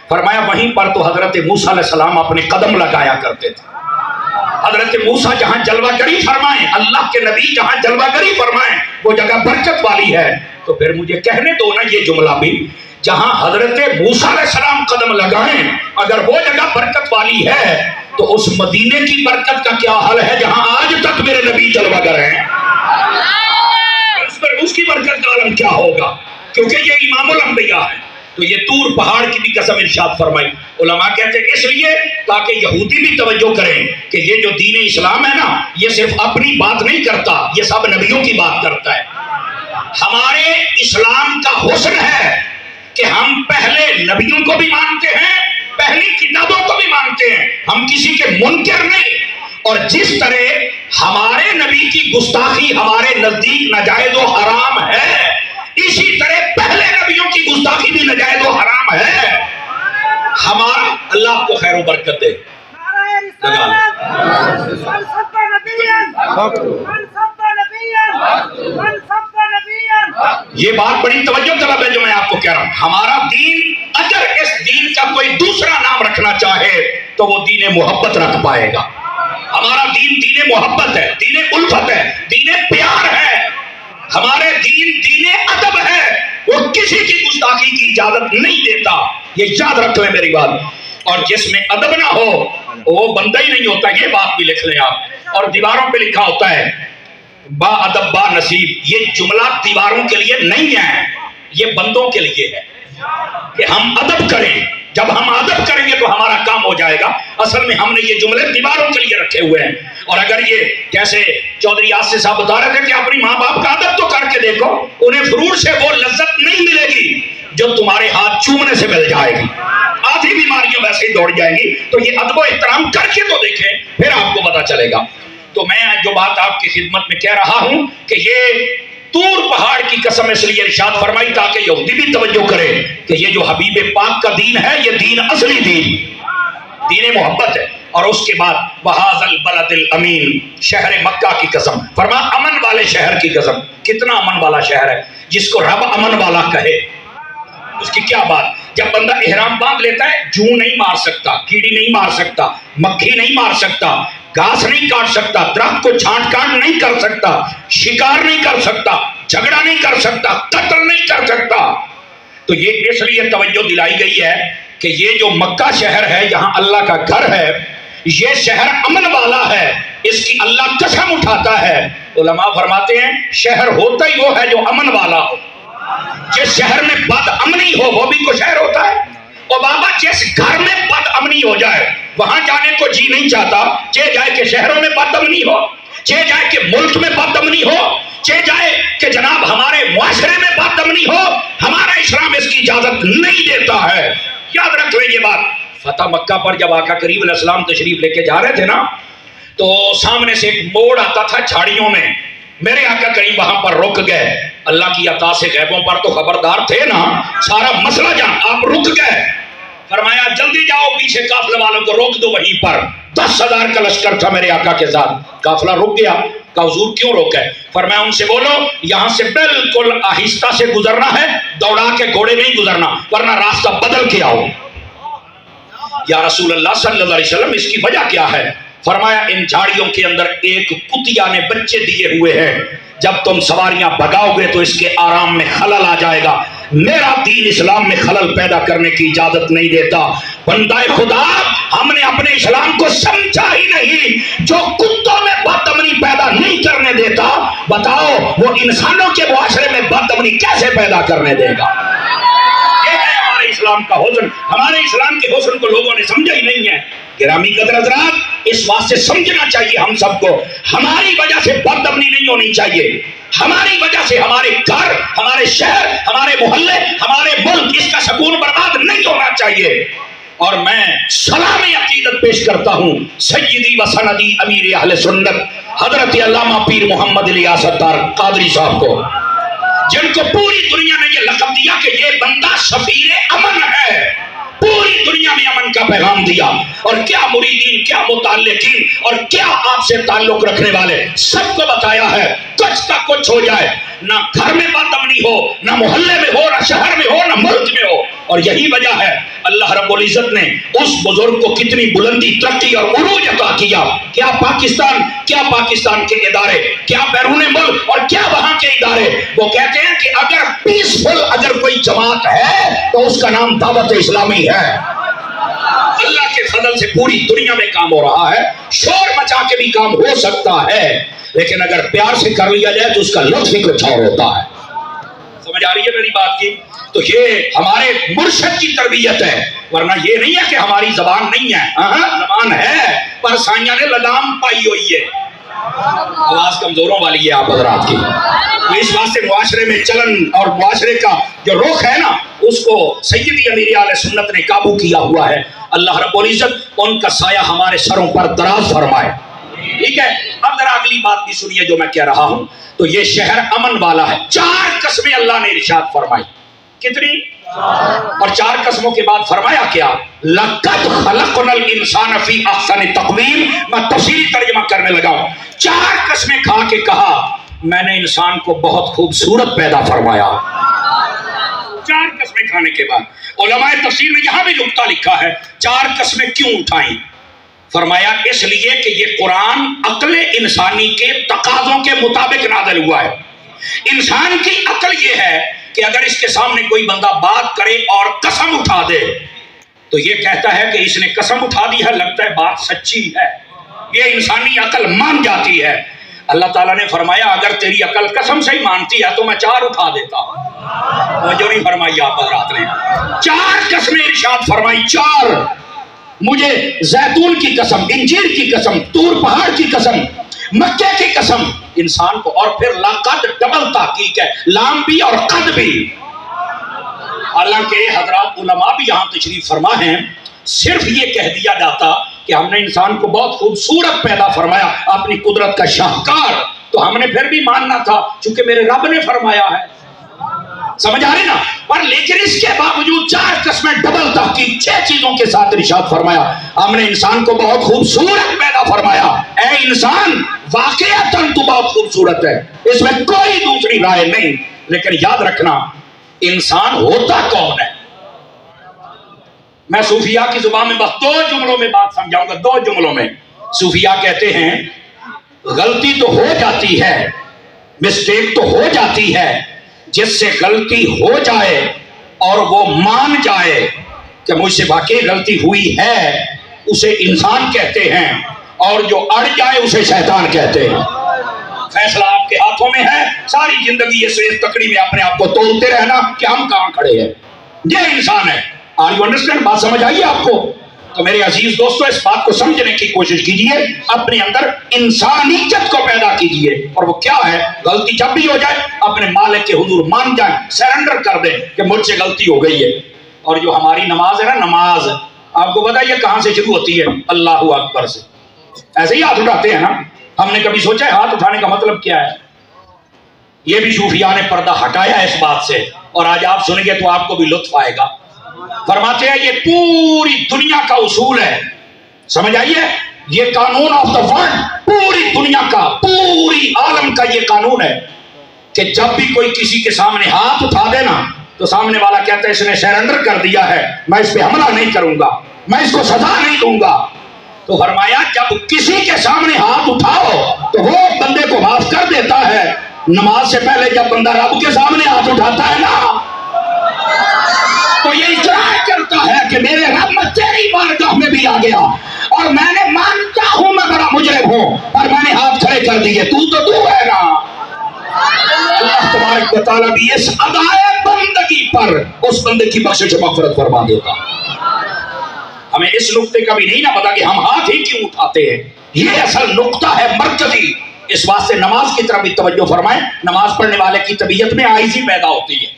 فرمایا وہیں پر تو حضرت موسیٰ علیہ السلام اپنے قدم لگایا کرتے تھے. حضرت موسیٰ جہاں جلوہ گری فرمائیں، اللہ کے نبی جہاں جلوہ گری فرمائیں وہ جگہ برکت والی ہے. تو پھر مجھے کہنے دو نا یہ جملہ بھی، جہاں حضرت موسیٰ علیہ السلام قدم لگائیں اگر وہ جگہ برکت والی ہے تو اس مدینے کی برکت کا کیا حال ہے جہاں آج تک میرے نبی جلوہ گر ہیں؟ اس کی برکت کا عالم کیا ہوگا؟ کیونکہ یہ امام الانبیاء ہے. تو یہ طور پہاڑ کی بھی قسم ارشاد فرمائی. علماء کہتے ہیں اس لیے تاکہ یہودی بھی توجہ کریں کہ یہ جو دین اسلام ہے نا یہ صرف اپنی بات نہیں کرتا، یہ سب نبیوں کی بات کرتا ہے. ہمارے اسلام کا حسن ہے کہ ہم پہلے نبیوں کو بھی مانتے ہیں، پہلی کتابوں کو بھی مانتے ہیں، ہم کسی کے منکر نہیں. اور جس طرح ہمارے نبی کی گستاخی ہمارے نزدیک ناجائز و حرام ہے، اسی طرح پہلے نبیوں کی گستاخی بھی ناجائز و حرام ہے. ہمارا اللہ آپ کو خیر و برکت دے. یہ بات بڑی توجہ طلب ہے جو میں آپ کو کہہ رہا ہوں. ہمارا دین اگر اس دین کا کوئی دوسرا نام رکھنا چاہے تو وہ دین محبت رکھ پائے گا. ہمارا دین دین محبت ہے، دین الفت ہے، دین پیار ہے. ہمارے دین ادب ہے، وہ کسی کی گستاخی کی اجازت نہیں دیتا. یہ یاد رکھ لیں میری بات. اور جس میں ادب نہ ہو وہ بندہ ہی نہیں ہوتا. یہ بات بھی لکھ لیں آپ. اور دیواروں پہ لکھا ہوتا ہے با ادب با نصیب. یہ جملہ دیواروں کے لیے نہیں ہے، یہ بندوں کے لیے ہے کہ ہم ادب کریں. جب ہم ادب کریں گے تو ہمارا کام ہو جائے گا. اصل میں ہم نے یہ جملے دیواروں کے لیے رکھے ہوئے ہیں. اور اگر یہ جیسے چودھری یاسر صاحب بتا رہے تھے کہ اپنی ماں باپ کا ادب تو کر کے دیکھو، انہیں فروٹ سے وہ لذت نہیں ملے گی جو تمہارے ہاتھ چومنے سے مل جائے گی. آدھی بیماریاں ویسے ہی دوڑ جائیں گی. تو یہ ادب و احترام کر کے تو دیکھیں پھر آپ کو پتا چلے گا. تو میں جو بات آپ کی خدمت میں کہہ رہا ہوں کہ یہ طور پہاڑ کی قسم اس لیے ارشاد فرمائی تاکہ یہودی بھی توجہ کرے کہ یہ جو حبیب پاک کا دین ہے یہ دین اصلی دین محبت ہے. اور اس کے بعد وَهَذَا الْبَلَدِ الْأَمِينَ، شہر مکہ کی قسم. فرما امن والے شہر کی قسم. کتنا امن والا شہر ہے جس کو رب امن والا کہے، اس کی کیا بات. جب بندہ احرام باندھ لیتا ہے جوں نہیں مار سکتا، کیڑی نہیں مار سکتا، مکھی نہیں مار سکتا، گھاس نہیں کاٹ سکتا، درخت کو چھانٹ کاٹ نہیں کر سکتا، شکار نہیں کر سکتا، جھگڑا نہیں کر سکتا، قتل نہیں کر سکتا. تو یہ اس لیے توجہ دلائی گئی ہے کہ یہ جو مکہ شہر ہے یہاں اللہ کا گھر ہے، یہ شہر امن والا ہے. اس کی اللہ قسم اٹھاتا ہے. علماء فرماتے ہیں شہر ہوتا ہی وہ ہے جو امن والا ہو. جس شہر میں بد امنی ہو وہ بھی کوئی شہر ہوتا ہے. اور بابا جس گھر میں بد امنی ہو جائے وہاں جانے کو جی نہیں چاہتا. چاہے جائے کہ شہروں میں بد امنی ہو، چاہے جائے کہ ملک میں بد امنی ہو، چاہے جائے کہ جناب ہمارے معاشرے میں بد امنی ہو، ہمارا اسلام اس کی اجازت نہیں دیتا ہے. یاد رکھ لیں یہ بات. فتح مکہ پر جب آقا کریم علیہ السلام تشریف لے کے جا رہے تھے نا تو سامنے سے ایک موڑ آتا تھا جھاڑیوں میں. میرے آقا کریم وہاں پر رک گئے. اللہ کی عطا سے غیبوں پر تو خبردار تھے نا، سارا مسئلہ جان. آپ رک گئے. فرمایا جلدی جاؤ پیچھے قافلے والوں کو روک دو وہیں پر. 10,000 کا لشکر تھا میرے آقا کے ساتھ. قافلہ رک گیا. کہا حضور کیوں روکا ہے؟ فرمایا ان سے بولو یہاں سے بالکل آہستہ سے گزرنا ہے، دوڑا کے گھوڑے نہیں گزرنا ورنہ راستہ بدل کے آؤ. یا رسول اللہ صلی اللہ علیہ وسلم اس کی وجہ کیا ہے؟ فرمایا ان جھاڑیوں کے اندر ایک کتیا نے بچے دیے ہوئے ہیں، جب تم سواریاں بھگاؤ گے تو اس کے آرام میں خلل آ جائے گا. میرا دین اسلام میں خلل پیدا کرنے کی اجازت نہیں دیتا. بندہ خدا ہم نے اپنے اسلام کو سمجھا ہی نہیں جو کتوں میں بدامنی پیدا نہیں کرنے دیتا. بتاؤ وہ انسانوں کے معاشرے میں بدامنی کیسے پیدا کرنے دے گا؟ یہ ہے ہمارے اسلام کا حسن. ہمارے اسلام کے حسن کو لوگوں نے سمجھا ہی نہیں ہے. گرامی قدر حضرات اس واسطے سمجھنا چاہیے ہم سب کو ہماری وجہ سے بدامنی نہیں ہونی چاہیے. ہماری وجہ سے ہمارے گھر، ہمارے شہر، ہمارے محلے، ہمارے ملک اس کا سکون برباد نہیں ہونا چاہیے. اور میں سلام عقیدت پیش کرتا ہوں سیدی و سندی امیر اہل سنت حضرت علامہ پیر محمد الیاس اتار قادری صاحب کو، جن کو پوری دنیا نے یہ لقب دیا کہ یہ بندہ سفیر امن ہے. پوری دنیا میں امن کا پیغام دیا. اور کیا مریدین، کیا متعلقین اور کیا آپ سے تعلق رکھنے والے سب کو بتایا ہے کچھ کا کچھ ہو جائے، نہ گھر میں بدامنی ہو، نہ محلے میں ہو، نہ شہر میں ہو، نہ ملک میں ہو، اور یہی وجہ ہے اللہ رب العزت نے اس بزرگ کو کتنی بلندی، ترقی اور عروج عطا کیا. کیا پاکستان کے ادارے، کیا بیرون ملک اور کیا وہاں کے ادارے، وہ کہتے ہیں کہ اگر پیسفل اگر کوئی جماعت ہے تو اس کا نام دعوت اسلامی ہے. اللہ کے فضل سے پوری دنیا میں کام ہو رہا ہے. شور مچا کے بھی کام ہو سکتا ہے، لیکن اگر پیار سے کر لیا جائے تو اس کا لطف ہی کچھ اور ہوتا ہے. سمجھ آ رہی ہے میری بات کی؟ تو یہ ہمارے مرشد کی تربیت ہے، ورنہ یہ نہیں ہے کہ ہماری زبان نہیں ہے. زبان ہے پر سائیاں نے لگام پائی ہوئی ہے. آواز کمزوروں والی ہے آپ حضرات کی. اس واسطے معاشرے میں چلن اور معاشرے کا جو رخ ہے نا، اس کو سیدی امیر اہل سنت نے قابو کیا ہوا ہے. اللہ رب العزت ان کا سایہ ہمارے سروں پر دراز فرمائے. ٹھیک ہے، اب ذرا اگلی بات بھی سنیے جو میں کہہ رہا ہوں. تو یہ شہر امن والا ہے. 4 قسمیں اللہ نے ارشاد فرمائی. کتنی؟ اور 4 قسموں کے بعد فرمایا کیا؟ لَقَدْ خَلَقْنَا الْإِنسَانَ فِي أَحْسَنِ تَقْوِيمٍ. میں تفصیلی ترجمہ کرنے لگا ہوں. 4 قسمیں کھا کے کہا میں نے انسان کو بہت خوبصورت پیدا فرمایا. 4 قسمیں کھانے کے بعد علماء تفسیر نے یہاں بھی نقطہ لکھا ہے 4 قسمیں کیوں اٹھائیں. فرمایا اس لیے کہ یہ قرآن عقل انسانی کے تقاضوں کے مطابق نازل ہوا ہے. انسان کی عقل یہ ہے کہ اگر اس کے سامنے کوئی بندہ بات کرے اور قسم اٹھا دے تو یہ کہتا ہے کہ اس نے قسم اٹھا دی ہے، لگتا ہے بات سچی ہے. یہ انسانی عقل مان جاتی ہے. اللہ تعالیٰ نے فرمایا اگر تیری عقل قسم سے ہی مانتی ہے تو میں 4 اٹھا دیتا ہوں. وہ جو نہیں فرمائی آپ حضرات نے 4 قسمیں ارشاد فرمائی. 4 مجھے زیتون کی قسم، انجیر کی قسم، طور پہاڑ کی قسم، مکے کی قسم انسان کو. اور پھر لقد ڈبل تحقیق ہے، لام بھی اور قد بھی. حالانکہ حضرات علماء بھی یہاں تشریف فرما ہیں. صرف یہ کہہ دیا جاتا کہ ہم نے انسان کو بہت خوبصورت پیدا فرمایا، اپنی قدرت کا شاہکار، تو ہم نے پھر بھی ماننا تھا چونکہ میرے رب نے فرمایا ہے. سمجھ آ رہی نا؟ پر لیکن اس کے باوجود 4 قسمیں ڈبل تحقیق 6 چیزوں کے ساتھ ارشاد فرمایا ہم نے انسان کو بہت خوبصورت پیدا فرمایا. اے انسان واقعتاً تو بہت خوبصورت ہے، اس میں کوئی دوسری رائے نہیں. لیکن یاد رکھنا انسان ہوتا کون ہے. میں صوفیاء کی زبان میں بس 2 جملوں میں بات سمجھاؤں گا. 2 جملوں میں صوفیاء کہتے ہیں غلطی تو ہو جاتی ہے، مسٹیک تو ہو جاتی ہے. جس سے غلطی ہو جائے اور وہ مان جائے کہ مجھ سے واقعی غلطی ہوئی ہے اسے انسان کہتے ہیں، اور جو اڑ جائے اسے شیطان کہتے ہیں. فیصلہ آپ کے ہاتھوں میں ہے. ساری زندگی اس تکڑی میں اپنے آپ کو تولتے رہنا کہ ہم کہاں کھڑے ہیں. یہ انسان ہے. Are you understand? بات سمجھ آئیے آپ کو؟ تو میرے عزیز دوستو اس بات کو سمجھنے کی کوشش کیجئے. اپنے اندر انسانیت کو پیدا کیجئے. اور وہ کیا ہے؟ غلطی جب بھی ہو جائے اپنے مالک کے حضور مان جائیں، سرنڈر کر دیں کہ مجھ سے غلطی ہو گئی ہے. اور جو ہماری نماز ہے نا، نماز آپ کو پتا ہے یہ کہاں سے شروع ہوتی ہے؟ اللہ اکبر سے. ایسے ہی ہاتھ اٹھاتے ہیں نا. ہم نے کبھی سوچا ہے ہاتھ اٹھانے کا مطلب کیا ہے؟ یہ بھی صوفیاء نے پردہ ہٹایا اس بات سے، اور آج آپ سنیں گے تو آپ کو بھی لطف آئے گا. فرماتے ہیں یہ پوری دنیا کا اصول ہے. سمجھ آئیے؟ یہ قانون آف دا ورلڈ، پوری دنیا کا، پوری عالم کا یہ قانون ہے کہ جب بھی کوئی کسی کے سامنے ہاتھ اٹھا دے نا تو سامنے والا کہتا ہے اس نے سرنڈر کر دیا ہے، میں اس پہ حملہ نہیں کروں گا، میں اس کو سزا نہیں دوں گا. تو فرمایا جب کسی کے سامنے ہاتھ اٹھاؤ تو وہ بندے کو معاف کر دیتا ہے. نماز سے پہلے جب بندہ رب کے سامنے ہاتھ اٹھاتا ہے نا تو یہ اقرار کرتا ہے کہ میرے رب میں تیری بارگاہ میں بھی آ گیا اور میں نے مانتا ہوں میں بڑا مجرم ہوں اور میں نے ہاتھ کھڑے کر دیے. تو ہے نا. اللہ تبارک و تعالیٰ بھی اس ادائے بندگی پر اس بندے کی بخشش و مغفرت فرما دیتا. ہمیں اس نقطے کا بھی نہیں نہ پتا کہ ہم ہاتھ ہی کیوں اٹھاتے ہیں. یہ اصل نقطہ ہے مرکزی. اس واسطے نماز کی طرف بھی توجہ فرمائیں. نماز پڑھنے والے کی طبیعت میں عاجزی پیدا ہوتی ہے.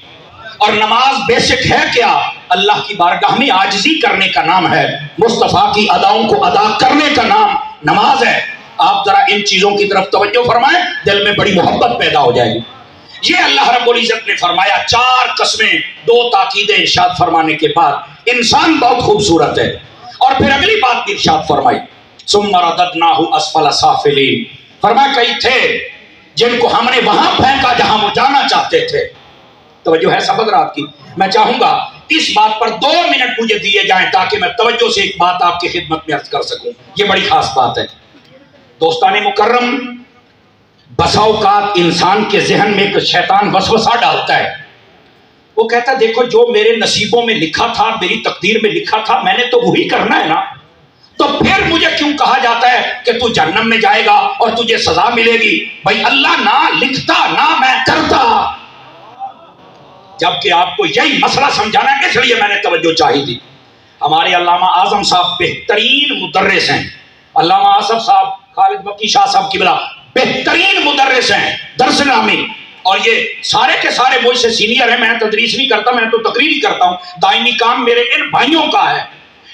اور نماز بیسک ہے کیا؟ اللہ کی بارگاہ میں عاجزی کرنے کا نام ہے. مصطفیٰ کی اداؤں کو ادا کرنے کا نام نماز ہے. آپ ذرا ان چیزوں کی طرف توجہ فرمائیں، دل میں بڑی محبت پیدا ہو جائے گی. یہ اللہ رب العزت نے فرمایا 4 قسمیں 2 تاکیدیں ارشاد فرمانے کے بعد انسان بہت خوبصورت ہے. اور پھر اگلی بات بھی ارشاد فرمائی ثم رددناہ اسفل سافلین. فرمایا کئی تھے جن کو ہم نے وہاں پھینکا جہاں وہ جانا چاہتے تھے. توجہ ہے سبق رات کی. میں چاہوں گا اس بات پر 2 منٹ مجھے دیے جائیں تاکہ میں توجہ سے ایک بات آپ کی خدمت میں عرض کر سکوں. یہ بڑی خاص بات ہے. دوستان مکرم، بسا اوقات انسان کے ذہن میں ایک شیطان وسوسہ ڈالتا ہے. وہ کہتا ہے دیکھو جو میرے نصیبوں میں لکھا تھا، میری تقدیر میں لکھا تھا، میں نے تو وہی کرنا ہے نا، تو پھر مجھے کیوں کہا جاتا ہے کہ تو جہنم میں جائے گا اور تجھے سزا ملے گی؟ بھائی اللہ نہ لکھتا نہ میں کرتا. جبکہ آپ کو یہی مسئلہ سمجھانا ہے، اس لیے میں نے توجہ چاہی تھی. ہمارے علامہ اعظم صاحب بہترین مدرس ہیں. علامہ آصف صاحب، خالد مکی شاہ صاحب کی بلا بہترین مدرس ہیں، درس نامی. اور یہ سارے کے سارے مجھ سے سینئر ہیں. میں تدریس نہیں کرتا، میں تو تقریر ہی کرتا ہوں. دائمی کام میرے ان بھائیوں کا ہے.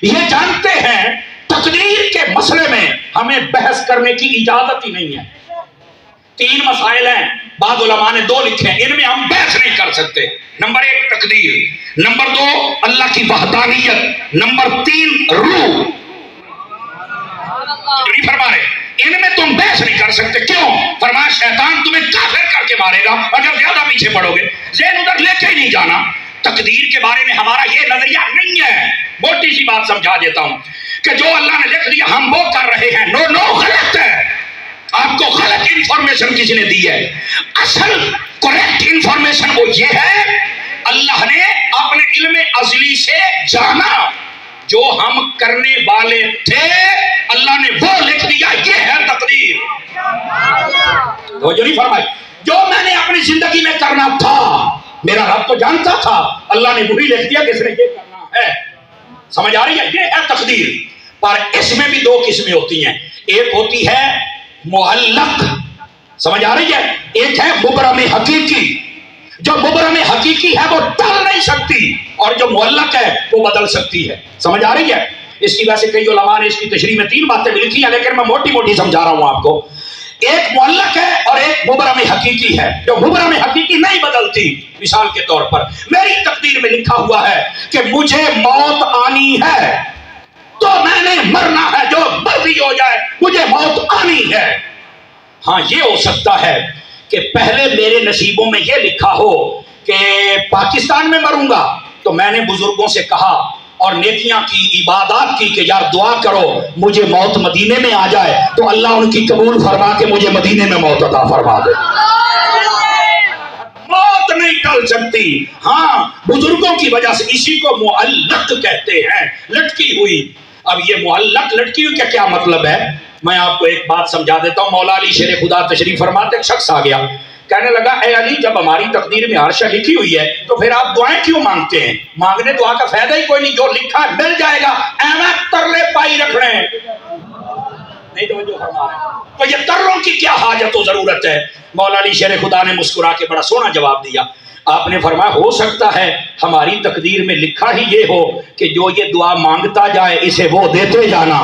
یہ جانتے ہیں تقدیر کے مسئلے میں ہمیں بحث کرنے کی اجازت ہی نہیں ہے. 3 مسائل ہیں، بعض علماء نے 2 لکھے ہیں، ان میں ہم بحث نہیں کر سکتے. نمبر 1 تقدیر، نمبر 2 اللہ کی وحدانیت، نمبر 3 روح. فرما رہے ان میں تم بحث نہیں کر سکتے. کیوں؟ فرمایا شیطان تمہیں کافر کر کے مارے گا اگر زیادہ پیچھے پڑو گے. ذہن ادھر لے کے ہی نہیں جانا. تقدیر کے بارے میں ہمارا یہ نظریہ نہیں ہے. موٹی سی بات سمجھا دیتا ہوں کہ جو اللہ نے لکھ دیا ہم وہ کر رہے ہیں. نو غلط ہے. آپ کو غلط انفارمیشن کسی نے دی ہے. اصل کریکٹ انفارمیشن وہ یہ ہے اللہ نے اپنے علم ازلی سے جانا جو ہم کرنے والے تھے، اللہ نے وہ لکھ دیا. یہ ہے تقدیر. توجہ نہیں فرمائی. جو میں نے اپنی زندگی میں کرنا تھا میرا رب تو جانتا تھا، اللہ نے وہی لکھ دیا کس نے یہ کرنا ہے. سمجھ آ رہی ہے؟ یہ ہے تقدیر. پر اس میں بھی 2 قسمیں ہوتی ہیں. ایک ہوتی ہے معلق، سمجھ آ رہی ہے؟ ایک ہے مبرم حقیقی. جو مبرم حقیقی ہے وہ ٹل نہیں سکتی، اور جو معلق ہے وہ بدل سکتی ہے. سمجھ آ رہی ہے؟ اس کی وجہ سے کئی علماء نے اس کی تشریح میں 3 باتیں بھی لکھی ہیں، لیکن میں موٹی موٹی سمجھا رہا ہوں آپ کو. ایک معلق ہے اور ایک مبرم حقیقی ہے. جو مبرم حقیقی نہیں بدلتی، مثال کے طور پر میری تقدیر میں لکھا ہوا ہے کہ مجھے موت آنی ہے تو میں نے مرنا ہے، جو مرضی ہو جائے مجھے موت آنی ہے. ہاں یہ ہو سکتا ہے کہ پہلے میرے نصیبوں میں یہ لکھا ہو کہ پاکستان میں مروں گا، تو میں نے بزرگوں سے کہا اور نیکیاں کی، عبادات کی کہ یار دعا کرو مجھے موت مدینے میں آ جائے، تو اللہ ان کی قبول فرما کے مجھے مدینے میں موت عطا فرما دے. موت نہیں ٹل سکتی. ہاں بزرگوں کی وجہ سے. اسی کو معلق کہتے ہیں، لٹکی ہوئی. اب یہ معلق لٹکی ہوئی کا کیا مطلب ہے؟ میں آپ کو ایک بات سمجھا دیتا ہوں. مولا علی شیر خدا تشریف فرماتے، ایک شخص آ گیا کہنے لگا اے علی جب ہماری تقدیر میں ہر شے لکھی ہوئی ہے تو پھر آپ دعائیں کیوں مانگتے ہیں؟ مانگنے دعا کا فائدہ ہی کوئی نہیں، جو لکھا ہے مل جائے گا. احمد ترلے پائی رکھ رہے ہیں. نہیں توجہ فرما رہے ہیں تو یہ ترلوں کی کیا حاجت و ضرورت ہے؟ مولا علی شیر خدا نے مسکرا کے بڑا سونا جواب دیا. آپ نے فرمایا ہو سکتا ہے ہماری تقدیر میں لکھا ہی یہ ہو کہ جو یہ دعا مانگتا جائے اسے وہ دیتے جانا.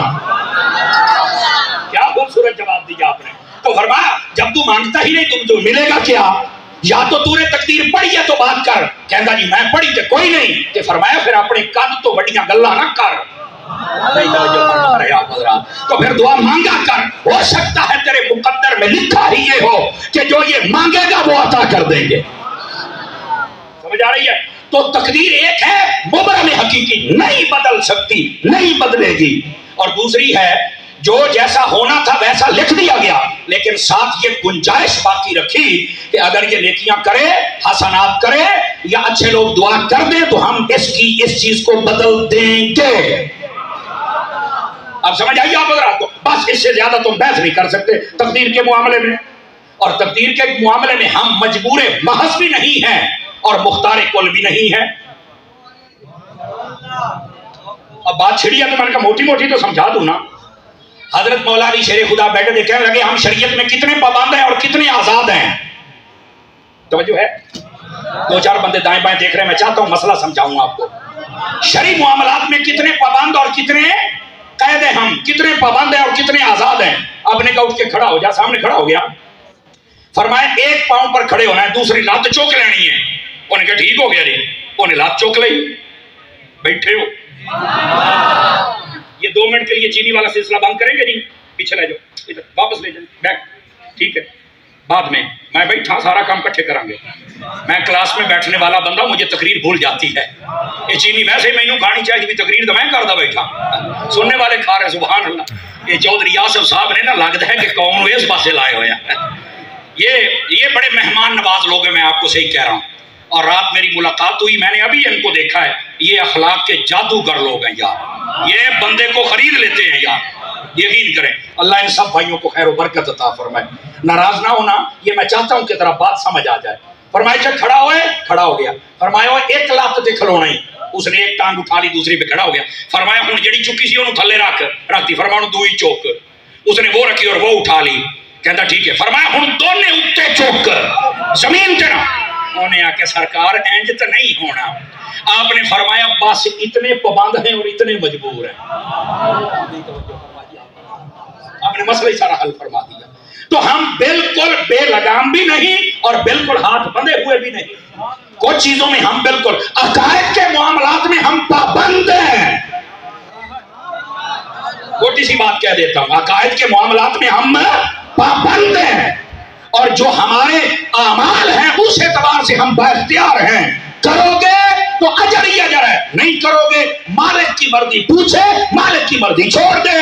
کیا خوبصورت جواب دیا آپ نے. تو فرمایا جب تو مانگتا ہی نہیں تم تو ملے گا کیا؟ یا تو نے تقدیر پڑھی ہے تو بات کر. کہندا جی میں پڑھی تو کوئی نہیں. کہ فرمایا پھر اپنے قد تو بڑیاں گلاں نہ کر. تو پھر دعا مانگا کر. ہو سکتا ہے تیرے مقدر میں لکھا ہی یہ ہو کہ جو یہ مانگے گا وہ عطا کر دیں گے. سمجھ آ رہی ہے؟ تو تقدیر ایک ہے مبرم حقیقی، نہیں بدل سکتی، نہیں بدلے گی. اور دوسری ہے جو جیسا ہونا تھا ویسا لکھ دیا گیا، لیکن ساتھ یہ گنجائش باقی رکھی کہ اگر یہ نیکیاں کرے، حسنات کرے یا اچھے لوگ دعا کر دیں تو ہم اس چیز کو بدل دیں گے. اب سمجھ آئیے آپ حضرات کو؟ بس اس سے زیادہ تم بحث نہیں کر سکتے تقدیر کے معاملے میں. اور تقدیر کے معاملے میں ہم مجبور محض بھی نہیں ہیں اور مختار کل بھی نہیں ہیں. اب بات چھڑی ہے تو میں نے کہا موٹی موٹی تو سمجھا دوں نا. حضرت مولا علی شیر خدا بیٹھے تھے، کہنے لگے ہم شریعت میں کتنے پابند ہیں اور کتنے آزاد ہیں. توجہ ہے؟ 2-4 بندے دائیں بائیں دیکھ رہے ہیں، میں چاہتا ہوں مسئلہ سمجھاؤں آپ کو. شرعی معاملات میں کتنے پابند اور کتنے قید ہیں، ہم کتنے پابند ہیں اور کتنے آزاد ہیں. آپ نے کہا اٹھ کے کھڑا ہو جا. سامنے کھڑا ہو گیا. فرمایا ایک پاؤں پر کھڑے ہونا ہے، دوسری لات چوک لینی ہے. انہوں نے کہا ٹھیک ہو گیا جی. انہیں لات چوک لی. بیٹھے ہو یہ 2 منٹ کے لیے چینی والا سلسلہ بند کریں گے جی. پیچھے لے جاؤ، ادھر واپس لے جائیں بیک. ٹھیک ہے بعد میں بیٹھا سارا کام کٹھے کریں گے. میں کلاس میں بیٹھنے والا بندہ مجھے تقریر بھول جاتی ہے. یہ چینی ویسے مینوں کھانی چاہیے بھی تقریر تو میں کردا بیٹھا سننے والے کھا رہے سبحان اللہ. یہ چودھری یاسر صاحب نے نا لگتا ہے کہ قوم کو اس پاسے لائے ہوئے ہیں. یہ بڑے مہمان نواز لوگ ہیں میں آپ کو صحیح کہہ رہا ہوں. اور رات میری ملاقات ہوئی میں نے ابھی ان کو دیکھا ہے. یہ اخلاق کے جادوگر لوگ ہیں یار. یہ بندے کو خرید لیتے ہیں یار. یقین کریں اللہ ان سب بھائیوں کو خیر و برکت عطا فرمائے. ناراض نہ ہونا یہ میں چاہتا ہوں کہ ذرا بات سمجھ آ جائے. فرمایا کھڑا ہوئے کھڑا ہو گیا. فرمایا ایک لات تے کھلونا ہی. اس نے ایک ٹانگ اٹھا لی دوسری پہ کھڑا ہو گیا. فرمایا ہوں جڑی چکی سی انہوں تھلے رکھتی. فرمایا دوئی چوک. اس نے وہ رکھی اور وہ اٹھا لی. کہتا ٹھیک ہے. فرمایا ہوں دونے اتے چوک زمین تے نہ. انہوں نے آ کے سرکار اینج تو نہیں ہونا. آپ نے فرمایا بس اتنے پابند ہیں اور اتنے مجبور ہیں. آپ نے مسئلہ سارا حل فرما دیا. تو ہم بالکل بے لگام بھی نہیں اور بالکل ہاتھ بندھے ہوئے بھی نہیں. کچھ چیزوں میں ہم بالکل عقائد کے معاملات میں ہم پابند ہیں. چھوٹی سی بات کہہ دیتا ہوں عقائد کے معاملات میں ہم پابند ہیں اور جو ہمارے اعمال ہیں اس اعتبار سے ہم بااختیار ہیں. کرو گے تو اجر ہی اجر ہے. نہیں کرو گے مالک کی مرضی پوچھے مالک کی مرضی چھوڑ دے.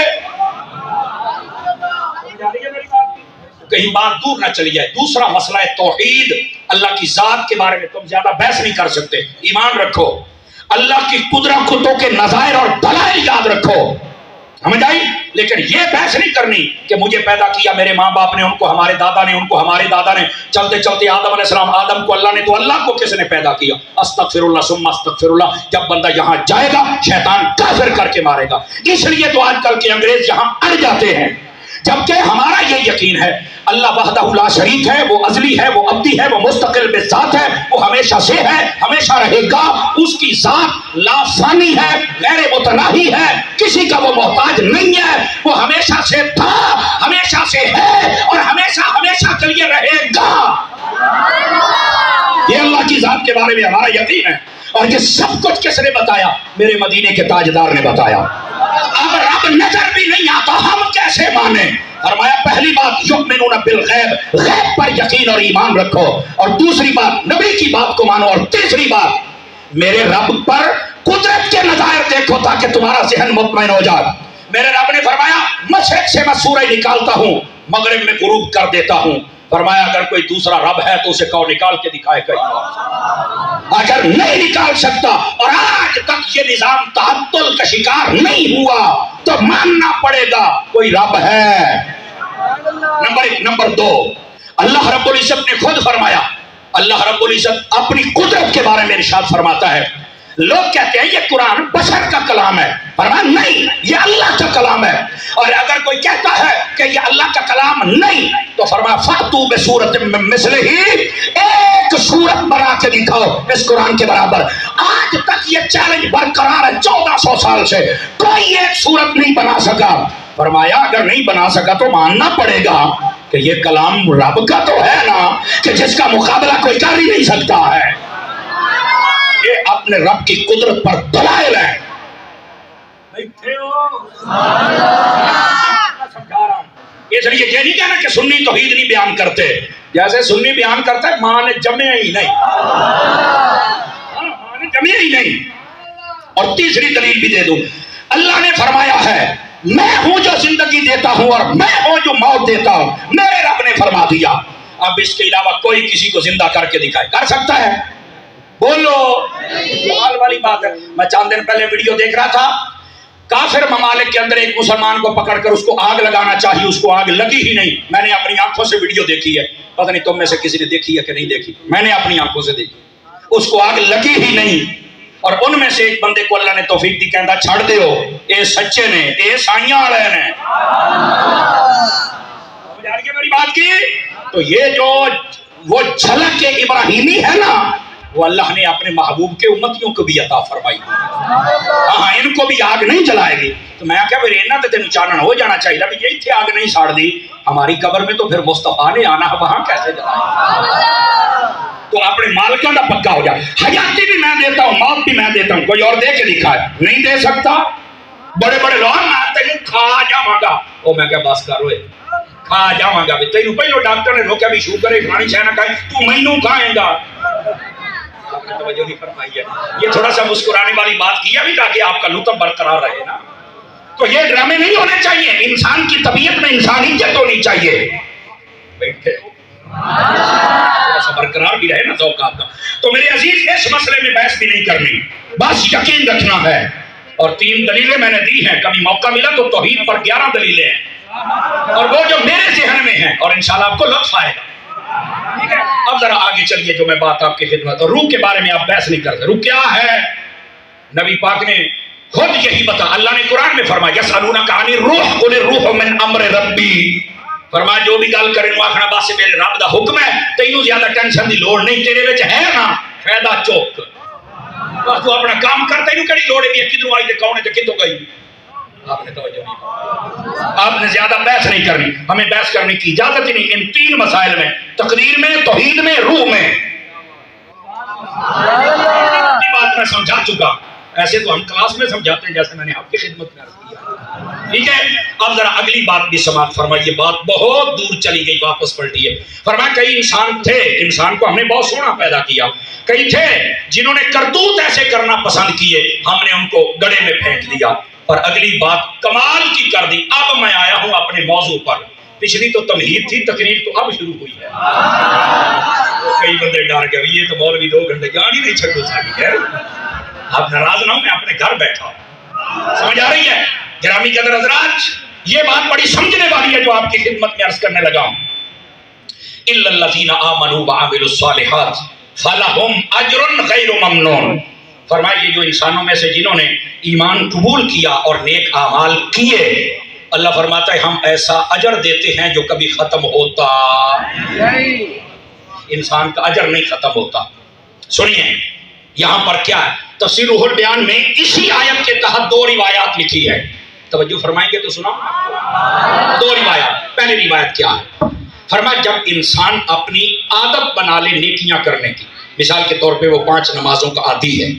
کہیں بات دور نہ چلی جائے. دوسرا مسئلہ ہے توحید. اللہ کی ذات کے بارے میں تم زیادہ بحث نہیں کر سکتے. ایمان رکھو. اللہ کی قدرتوں کے نظائر اور دلائل یاد رکھو. سمجھ آئی. لیکن یہ بحث نہیں کرنی کہ مجھے پیدا کیا میرے ماں باپ نے, ان کو ہمارے دادا نے, ان کو ہمارے دادا نے, چلتے چلتے آدم علیہ السلام, آدم کو اللہ نے, تو اللہ کو کس نے پیدا کیا. استغفر اللہ ثم استغفر اللہ. جب بندہ یہاں جائے گا شیطان کافر کر کے مارے گا. اس لیے تو آج کل کے انگریز یہاں اڑ جاتے ہیں. جبکہ ہمارا یہ یقین ہے اللہ وحدہ لا شریک ہے, وہ ازلی ہے, وہ ابدی ہے, وہ مستقل بذات ہے, وہ ہمیشہ سے ہے, ہمیشہ رہے گا. اس کی ذات لا فانی ہے, غیر متناہی ہے, کسی کا وہ محتاج نہیں ہے. وہ ہمیشہ سے تھا, ہمیشہ سے ہے اور ہمیشہ ہمیشہ کے لیے رہے گا. یہ اللہ کی ذات کے بارے میں ہمارا یقین ہے. اور یہ سب کچھ کس نے بتایا؟ میرے مدینے کے تاجدار نے بتایا. اب رب نظر بھی نہیں آتا ہم کیسے مانیں؟ فرمایا پہلی بات یؤمنون بالغیب, غیب پر یقین اور ایمان رکھو. اور دوسری بات نبی کی بات کو مانو. اور تیسری بات میرے رب پر قدرت کے نظائر دیکھو تاکہ تمہارا ذہن مطمئن ہو جائے. میرے رب نے فرمایا مشرق سے میں سورج نکالتا ہوں, مغرب میں غروب کر دیتا ہوں. فرمایا اگر کوئی دوسرا رب ہے تو اسے کہو نکال کے دکھائے کہیں. اگر نہیں نکال سکتا اور آج تک یہ نظام تعطل کا شکار نہیں ہوا تو ماننا پڑے گا کوئی رب ہے. نمبر ایک. نمبر دو, اللہ رب العزت نے خود فرمایا. اللہ رب العزت اپنی قدرت کے بارے میں ارشاد فرماتا ہے. لوگ کہتے ہیں یہ قرآن بشر کا کلام ہے. فرمایا نہیں, یہ اللہ کا کلام ہے. اور اگر کوئی کہتا ہے کہ یہ اللہ کا کلام نہیں تو فرمایا فاتو بسورۃ مثلہ, ایک سورت بنا کے دکھاؤ اس قرآن کے برابر. آج تک یہ چیلنج برقرار ہے 1400 سال سے, کوئی ایک سورت نہیں بنا سکا. فرمایا اگر نہیں بنا سکا تو ماننا پڑے گا کہ یہ کلام رب کا تو ہے نا, کہ جس کا مقابلہ کوئی کر ہی نہیں سکتا ہے. یہ اپنے رب کی قدرت پر دلائل ہے. اس لیے یہ نہیں کہنا کہ سنی توحید نہیں بیان کرتے. جیسے سنی بیان کرتا ہے ماں نے جمع ہی نہیں, ماں نے جمع ہی نہیں. اور تیسری دلیل بھی دے دوں. اللہ نے فرمایا ہے میں ہوں جو زندگی دیتا ہوں اور میں ہوں جو موت دیتا ہوں. میرے رب نے فرما دیا. اب اس کے علاوہ کوئی کسی کو زندہ کر کے دکھائے, کر سکتا ہے؟ بولو. سوال والی بات ہے. میں چند دن پہلے ویڈیو دیکھ رہا تھا, کافر ممالک کے اندر ایک مسلمان کو پکڑ کر اس کو آگ لگانا چاہیے, اس کو آگ لگی ہی نہیں. میں نے اپنی آنکھوں سے ویڈیو دیکھی ہے, پتہ نہیں تم میں سے کسی نے دیکھی ہے کہ نہیں دیکھی. میں نے اپنی آنکھوں سے دیکھی, اس کو آگ لگی ہی نہیں. اور ان میں سے ایک بندے کو اللہ نے توفیق دی, کہندا چھڑ دیو, اے سچے نے, اے سائیاں والے نے. سمجھ آ رہی ہے میری بات کی؟ تو یہ جو وہ جھلک ابراہیمی ہے نا, وہ اللہ نے اپنے محبوب کے امتیوں کو بھی عطا فرمائی. ہاں ان کو بھی آگ نہیں جلائے گی. تو میں کہا پھر اینا تے تینوں چانن ہو جانا چاہیے کہ یہ اتنے آگ نہیں ساڑ دی, ہماری قبر میں تو پھر مصطفیٰ نے آنا, وہاں کیسے جلائے؟ تو اپنے مالکوں کا پکا ہو جائے. حیاتی بھی میں دیتا ہوں, موت بھی میں دیتا ہوں. کوئی اور دے کے دکھائے, نہیں دے سکتا. بڑے بڑے لوگ میں تینوں کھا جاواں گا. وہ میں کہا بس کر, کھا جاواں گا. تینوں پہلو ڈاکٹر نے روکیا بھی شوگر ہے, کھانی چاہیے نہ کھائے, تو مینوں کھائیں گا. توجہ نہیں فرمائی ہے. یہ تھوڑا سا مسکرانے والی بات کی ابھی تاکہ آپ کا لطف برقرار رہے نا. تو یہ ڈرامے نہیں ہونے چاہیے. انسان کی طبیعت میں انسانیت ہونی چاہیے. بیٹھے ہو تھوڑا سا برقرار بھی رہے نا ذوق آپ کا. تو میرے عزیز اس مسئلے میں بحث بھی نہیں کرنی, بس یقین رکھنا ہے. اور 3 دلیلیں میں نے دی ہیں, کبھی موقع ملا تو توحید پر 11 دلیلیں ہیں, اور وہ جو میرے ذہن میں ہیں, اور انشاءاللہ آپ کو لطف آئے گا. ٹھیک ہے, اب ذرا آگے چلیے. جو میں بات آپ کی خدمت, اور روح کے بارے میں آپ بحث نہیں کرتے. روح کیا ہے؟ نبی پاک نے خود یہی بتا, اللہ نے قرآن میں فرمایا یسألونک عن الروح قل الروح من امر ربی. فرمایا جو بھی گل کریں وہ آخنا بس میرے رب دا حکم ہے, تینوں زیادہ ٹینشن دی لوڑ نہیں, تیرے وچ ہے نا فائدہ چوک, بس تو اپنا کام کر, تینوں کہڑی لوڑ ہے کدھروں آئی تے کون ہے تے کتوں گئی. آپ نے توجہ نہیں, آپ نے زیادہ بحث نہیں کرنی. ہمیں بحث کرنے کی اجازت ہی نہیں ان 3 مسائل میں, تقدیر میں, توحید میں, روح میں. یہ بات میں سمجھا چکا. ایسے تو ہم کلاس میں سمجھاتے ہیں جیسے میں نے آپ کی خدمت میں عرض کیا. ٹھیک ہے, اب ذرا اگلی بات بھی سماعت فرمائیے. بات بہت دور چلی گئی, واپس پلٹی ہے. فرمایا کئی انسان تھے, انسان کو ہم نے بہت سونا پیدا کیا, کئی تھے جنہوں نے کرتوت ایسے کرنا پسند کیے, ہم نے ان کو گڑے میں پھینک دیا. اور اگلی بات کمال کی کر دی. اب میں آیا ہوں اپنے موضوع پر. پچھلی تو تمہید تھی, تقریر تو اب شروع ہوئی ہے. کئی بندے ڈر گئے, یہ تو مولوی 2 گھنٹے جان ہی نہیں چھڑو سکی ہے. آپ ناراض نہ ہوں, میں اپنے گھر بیٹھا ہوں. سمجھ آ رہی ہے گرامی قدر حضرات؟ یہ بات بڑی سمجھنے والی ہے جو آپ کی خدمت میں عرض کرنے لگا ہوں. الا الذین آمنوا وعملوا الصالحات فلہم اجر غیر ممنون. فرمایا یہ جو انسانوں میں سے جنہوں نے ایمان قبول کیا اور نیک اعمال کیے, اللہ فرماتا ہے ہم ایسا اجر دیتے ہیں جو کبھی ختم ہوتا. انسان کا اجر نہیں ختم ہوتا. سنیے یہاں پر کیا ہے, تفسیر روح البیان میں اسی آیت کے تحت 2 روایات لکھی ہے. توجہ فرمائیں گے تو سنا. 2 روایات. پہلی روایت کیا ہے؟ فرمایا جب انسان اپنی عادت بنا لے نیکیاں کرنے کی, مثال کے طور پہ وہ 5 نمازوں کا عادی ہے,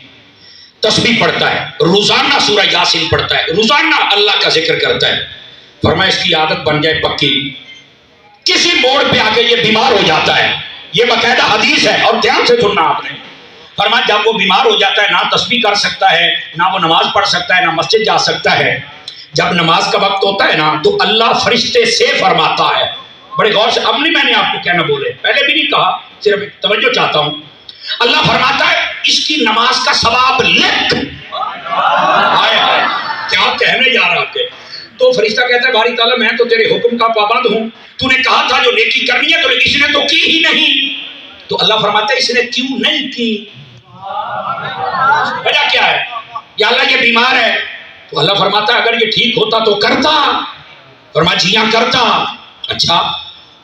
تسبیح پڑھتا ہے, روزانہ سورہ یاسین پڑھتا ہے, روزانہ اللہ کا ذکر کرتا ہے. فرمایا اس کی عادت بن جائے پکی, کسی موڑ پہ آ کے یہ بیمار ہو جاتا ہے. یہ باقاعدہ حدیث ہے, اور دھیان سے سننا آپ نے. فرمایا جب وہ بیمار ہو جاتا ہے, نہ تسبیح کر سکتا ہے, نہ وہ نماز پڑھ سکتا ہے, نہ مسجد جا سکتا ہے. جب نماز کا وقت ہوتا ہے نا, تو اللہ فرشتے سے فرماتا ہے, بڑے غور سے, اب نہیں میں نے آپ کو کہنا بولے, پہلے بھی نہیں کہا, صرف توجہ چاہتا ہوں. اللہ فرماتا ہے اس کی نماز کا ثواب لکھ. ہائے ہائے کیا کہنے جا رہا تھے. تو فرشتہ کہتا ہے باری تعالیٰ میں تو تیرے حکم کا پابند ہوں, تو نے کہا تھا جو نیکی کرنی ہے, تو اس نے تو کی ہی نہیں. تو اللہ فرماتا ہے اس نے کیوں نہیں کی, وجہ کیا ہے؟ یا اللہ یہ بیمار ہے. تو اللہ فرماتا ہے اگر یہ ٹھیک ہوتا تو کرتا. فرمایا جی ہاں کرتا. اچھا,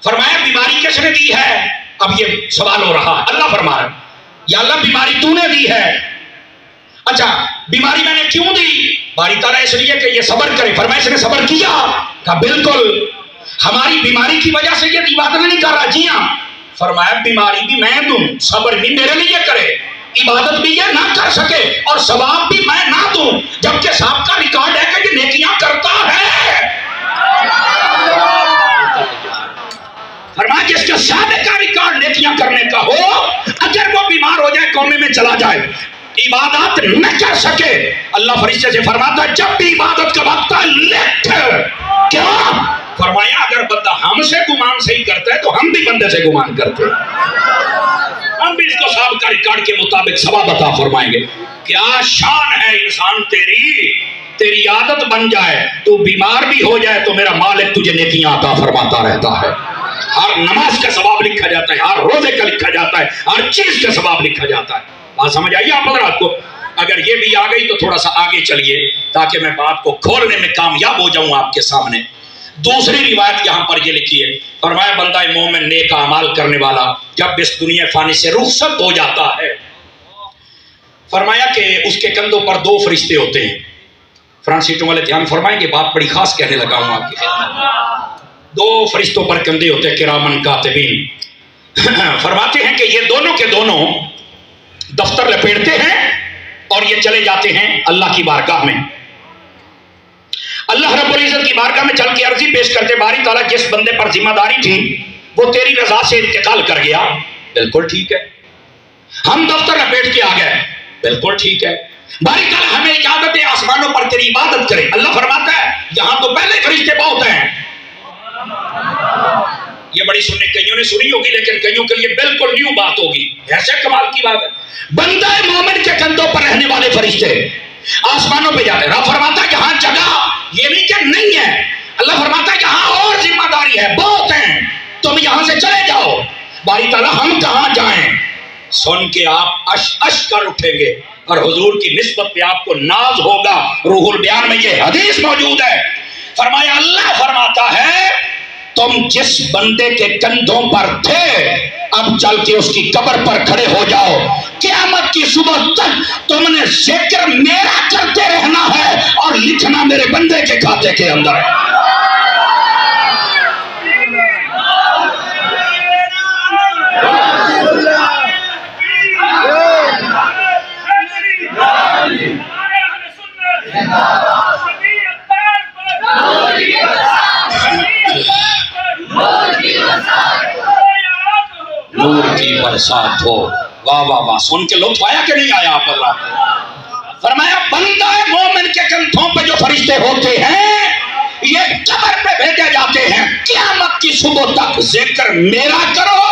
فرمایا بیماری کس نے دی ہے؟ اب یہ سوال ہو رہا ہے. اللہ فرما رہا ہے یا اللہ بیماری تو نے دی ہے. اچھا بیماری میں نے کیوں دی؟ باری تعالیٰ اس لیے کہ یہ صبر کرے. فرمایا اس نے صبر کیا. کہا بالکل, ہماری بیماری کی وجہ سے یہ عبادت نہیں کر رہا. جی ہاں. فرمایا بیماری بھی میں دوں, صبر بھی میرے لیے کرے, عبادت بھی یہ نہ کر سکے, اور ثواب بھی میں نہ دوں, جبکہ صاحب کا ریکارڈ ہے کہ یہ نیکیاں کرتا ہے. فرمایا جس کا سابقہ ریکارڈ نیکیاں کرنے کا ہو, اگر وہ بیمار ہو جائے, کونے میں چلا جائے, عبادت نہ کر سکے, اللہ فرشتے سے فرماتا ہے جب بھی عبادت کا وقت ہے لکھ. کیا؟ فرمایا اگر بندہ ہم سے گمان صحیح کرتا ہے تو ہم بھی بندے سے گمان کرتے ہیں, ہم بھی اس کو صاحب کا ریکارڈ کے مطابق ثواب عطا فرمائیں گے. کیا شان ہے انسان تیری, تیری عادت بن جائے, تو بیمار بھی ہو جائے تو میرا مالک تجھے نیکیاں عطا فرماتا رہتا ہے. ہر نماز کا ثواب لکھا جاتا ہے, ہر روزے کا لکھا جاتا ہے, ہر چیز کا ثواب لکھا جاتا ہے. بات سمجھ آئیے آپ حضرات کو؟ اگر یہ بھی آ گئی تو تھوڑا سا آگے چلیے تاکہ میں بات کو کھولنے میں کامیاب ہو جاؤں آپ کے سامنے. دوسری روایت یہاں پر یہ لکھی ہے, فرمایا بندہ مومن نیک اعمال کرنے والا جب اس دنیا فانی سے رخصت ہو جاتا ہے, فرمایا کہ اس کے کندھوں پر 2 فرشتے ہوتے ہیں. فرانسیٹوں والے دھیان فرمائیں گے, بات بڑی خاص کہنے لگا ہوں آپ کی خدمت. 2 فرشتوں پر کندھے ہوتے ہیں, کرامن کاتبین. فرماتے ہیں کہ یہ دونوں کے دونوں دفتر لپیٹتے ہیں اور یہ چلے جاتے ہیں اللہ کی بارگاہ میں. اللہ رب العزت کی بارگاہ میں چل کے عرضی پیش کرتے, باری تعالیٰ جس بندے پر ذمہ داری تھی وہ تیری رضا سے انتقال کر گیا. بالکل ٹھیک ہے. ہم دفتر لپیٹ کے آ گئے، بالکل ٹھیک ہے، باری تعالیٰ ہمیں اجازت ہے آسمانوں پر تیری عبادت کرے. اللہ فرماتا ہے یہاں تو پہلے فرشتے بہت ہیں. یہ بڑی سننے کئیوں نے سنی ہوگی لیکن کئیوں کے لیے بالکل نیو بات ہوگی. ایسے کمال کی بات ہے. بندہ مومن کے کندھوں پر رہنے والے فرشتے آسمانوں پہ جاتے ہیں. رب فرماتا ہے یہاں جگہ یہ نہیں کہ نہیں ہے، اللہ فرماتا ہے یہاں اور ذمہ داری ہے، بہت ہیں، تم یہاں سے چلے جاؤ. باری تعالیٰ ہم کہاں جائیں؟ سن کے آپ اش اش کر اٹھیں گے اور حضور کی نسبت پہ آپ کو ناز ہوگا. روح البیان میں یہ حدیث موجود ہے. فرمایا اللہ فرماتا ہے تم جس بندے کے کندھوں پر تھے اب چل کے اس کی قبر پر کھڑے ہو جاؤ. قیامت کی صبح تک تم نے ذکر میرا کرتے رہنا ہے اور لکھنا میرے بندے کے کھاتے کے اندر ہے. نور کی برسات ہو. واہ واہ واہ، سن کے لطف آیا کہ نہیں آیا آپ اللہ؟ فرمایا بندہ مومن کے کندھوں پہ جو فرشتے ہوتے ہیں یہ قبر پہ بھیجے جاتے ہیں. قیامت کی صبح تک ذکر میرا کرو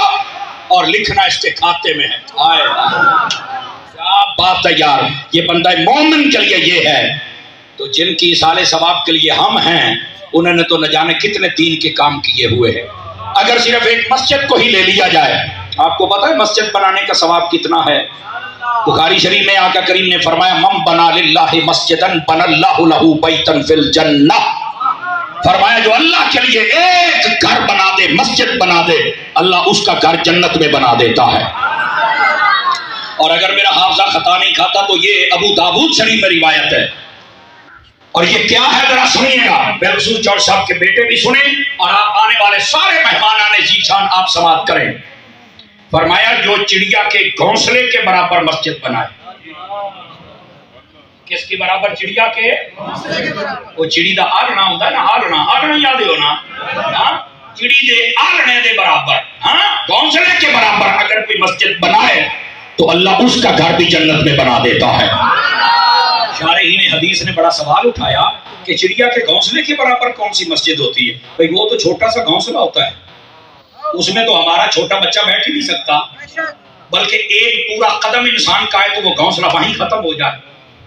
اور لکھنا اس کے کھاتے میں ہے. کیا بات ہے یار، یہ بندہ مومن کے لیے یہ ہے. تو جن کی اصالے ثواب کے لیے ہم ہیں انہوں نے تو نہ جانے کتنے دین کے کام کیے ہوئے ہیں. اگر صرف ایک مسجد کو ہی لے لیا جائے، آپ کو پتا ہے مسجد بنانے کا ثواب کتنا ہے؟ بخاری شریف میں آقا کریم نے فرمایا من بنا للہ مسجدا بنا اللہ لہ بیتا فی الجنہ. فرمایا جو اللہ کے لیے ایک گھر بنا دے، مسجد بنا دے، اللہ اس کا گھر جنت میں بنا دیتا ہے. اور اگر میرا حافظہ خطا نہیں کھاتا تو یہ ابو داؤد شریف میں روایت ہے. اور یہ کیا ہے ذرا سنیے گا، بالخصوص جوڑ صاحب کے بیٹے بھی سنیں اور آپ آنے والے سارے مہمانان ذیشان آپ سماعت کریں. فرمایا جو چڑیا کے گھونسلے کے برابر مسجد بنائے. کس کی برابر؟ چڑیا کے. وہ چڑی دا آلنا ہوتا ہے نا، آلنا یاد ہو نا، چڑی دے آلنے دے برابر، گھونسلے کے برابر اگر کوئی مسجد بنائے تو اللہ اس کا گھر بھی جنت میں بنا دیتا ہے. شارحین حدیث نے بڑا سوال اٹھایا کہ چڑیا کے گھونسلے کے برابر کون سی مسجد ہوتی ہے؟ بھئی وہ تو چھوٹا سا گھونسلہ ہوتا ہے، اس میں تو ہمارا چھوٹا بچہ بیٹھ ہی نہیں سکتا، بلکہ ایک پورا قدم انسان کا ہے تو وہ گھونسلہ وہیں ختم ہو جائے.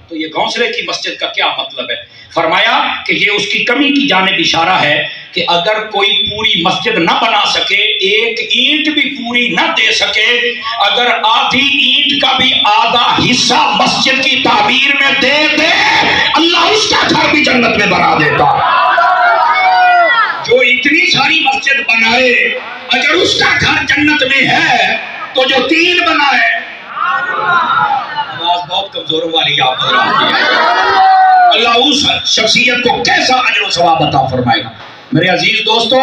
تو یہ گھونسلے کی مسجد کا کیا مطلب ہے؟ فرمایا کہ یہ اس کی کمی کی جانب اشارہ ہے کہ اگر کوئی پوری مسجد نہ بنا سکے، ایک اینٹ بھی پوری نہ دے سکے، اگر آدھی اینٹ کا بھی آدھا حصہ مسجد کی تعمیر میں دے دے، اللہ اس کا گھر بھی جنت میں بنا دیتا. جو اتنی ساری مسجد بنائے اگر اس کا گھر جنت میں ہے تو جو 3 بنائے، آواز بہت کمزوروں والی آپ اللہ اس شخصیت کو کیسا اجر و ثواب عطا فرمائے گا. میرے عزیز دوستو،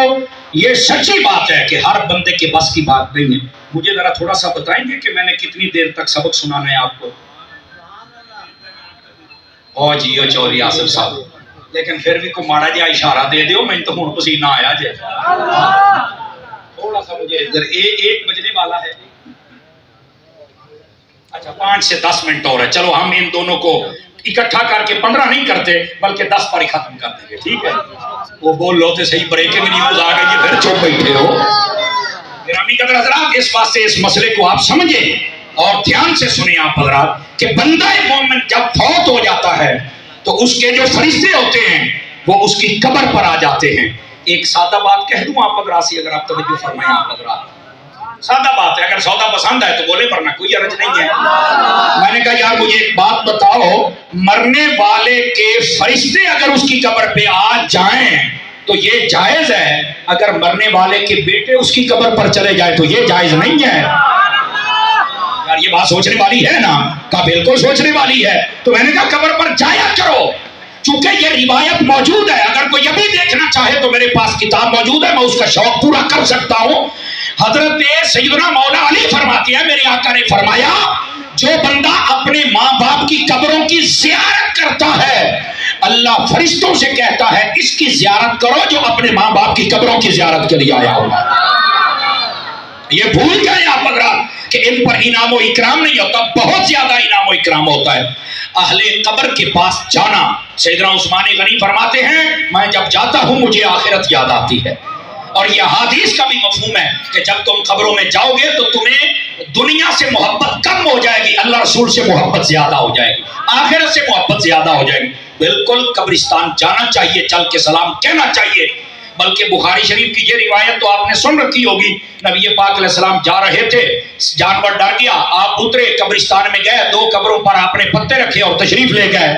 یہ سچی بات ہے کہ ہر بندے کے بس کی بات نہیں ہے. مجھے ذرا تھوڑا سا بتائیں گے کہ میں نے کتنی دیر تک سبق سنانا ہے آپ کو؟ جی چوری آصف صاحب، لیکن پھر بھی کو ماڑا جہا اشارہ دے دیو، میں تو ہوں پسینہ آیا جائے تھوڑا سا. مجھے ادھر 1 بجنے والا ہے. اچھا 5 سے 10 منٹ اور ہے. چلو ہم ان دونوں کو اکٹھا کر کے 15 نہیں کرتے بلکہ 10 پر ہی ختم کر دیں گے، ٹھیک ہے؟ وہ بول لو تے صحیح، بریکنگ نیوز آ گئی، پھر چپ بیٹھے ہو. گرامی قدر حضرات، اس واسطے اس مسئلے کو آپ سمجھیں اور دھیان سے سنیں آپ حضرات کہ بندہ مومن جب فوت ہو جاتا ہے تو اس کے جو فرشتے ہوتے ہیں وہ اس کی قبر پر آ جاتے ہیں. ایک سادہ بات کہہ دوں آپ حضرات سے، اگر آپ توجہ فرمائیں آپ حضرات. سادہ بات ہے، اگر سودا پسند ہے تو بولے، ورنہ کوئی حرج نہیں ہے. میں نے کہا یار مجھے ایک بات بتاؤ، مرنے والے کے فرشتے اگر اس کی قبر پہ آ جائیں تو یہ جائز ہے، اگر مرنے والے کے بیٹے اس کی قبر پر چلے جائے تو یہ جائز نہیں ہے. یار یہ بات سوچنے والی ہے نا؟ کہا بالکل سوچنے والی ہے. تو میں نے کہا قبر پر جایا کرو، چونکہ یہ روایت موجود ہے. اگر کوئی ابھی دیکھنا چاہے تو میرے پاس کتاب موجود ہے، میں اس کا شوق پورا کر سکتا ہوں. حضرت سیدنا مولا علی فرماتے ہیں میرے آقا نے فرمایا جو بندہ اپنے ماں باپ کی قبروں کی زیارت کرتا ہے اللہ فرشتوں سے کہتا ہے اس کی زیارت کرو جو اپنے ماں باپ کی قبروں کی زیارت کے لیے آیا ہوگا. یہ بھول گئے آپ حضرات. کہ ان پر انعام و اکرام نہیں ہوتا، بہت زیادہ انعام و اکرام ہوتا ہے۔ اہل قبر کے پاس جانا، سیدنا عثمان غنی فرماتے ہیں میں جب جاتا ہوں مجھے آخرت یاد آتی ہے، اور یہ حدیث کا بھی مفہوم ہے کہ جب تم قبروں میں جاؤ گے تو تمہیں دنیا سے محبت کم ہو جائے گی، اللہ رسول سے محبت زیادہ ہو جائے گی، آخرت سے محبت زیادہ ہو جائے گی۔ بالکل قبرستان جانا چاہیے، چل کے سلام کہنا چاہیے، بلکہ بخاری شریف کی یہ روایت تو آپ نے سن رکھی ہوگی، نبی پاک علیہ السلام جا رہے تھے، جانور ڈر گیا، آپ اترے قبرستان میں گئے، 2 قبروں پر آپ نے پتے رکھے اور تشریف لے گئے۔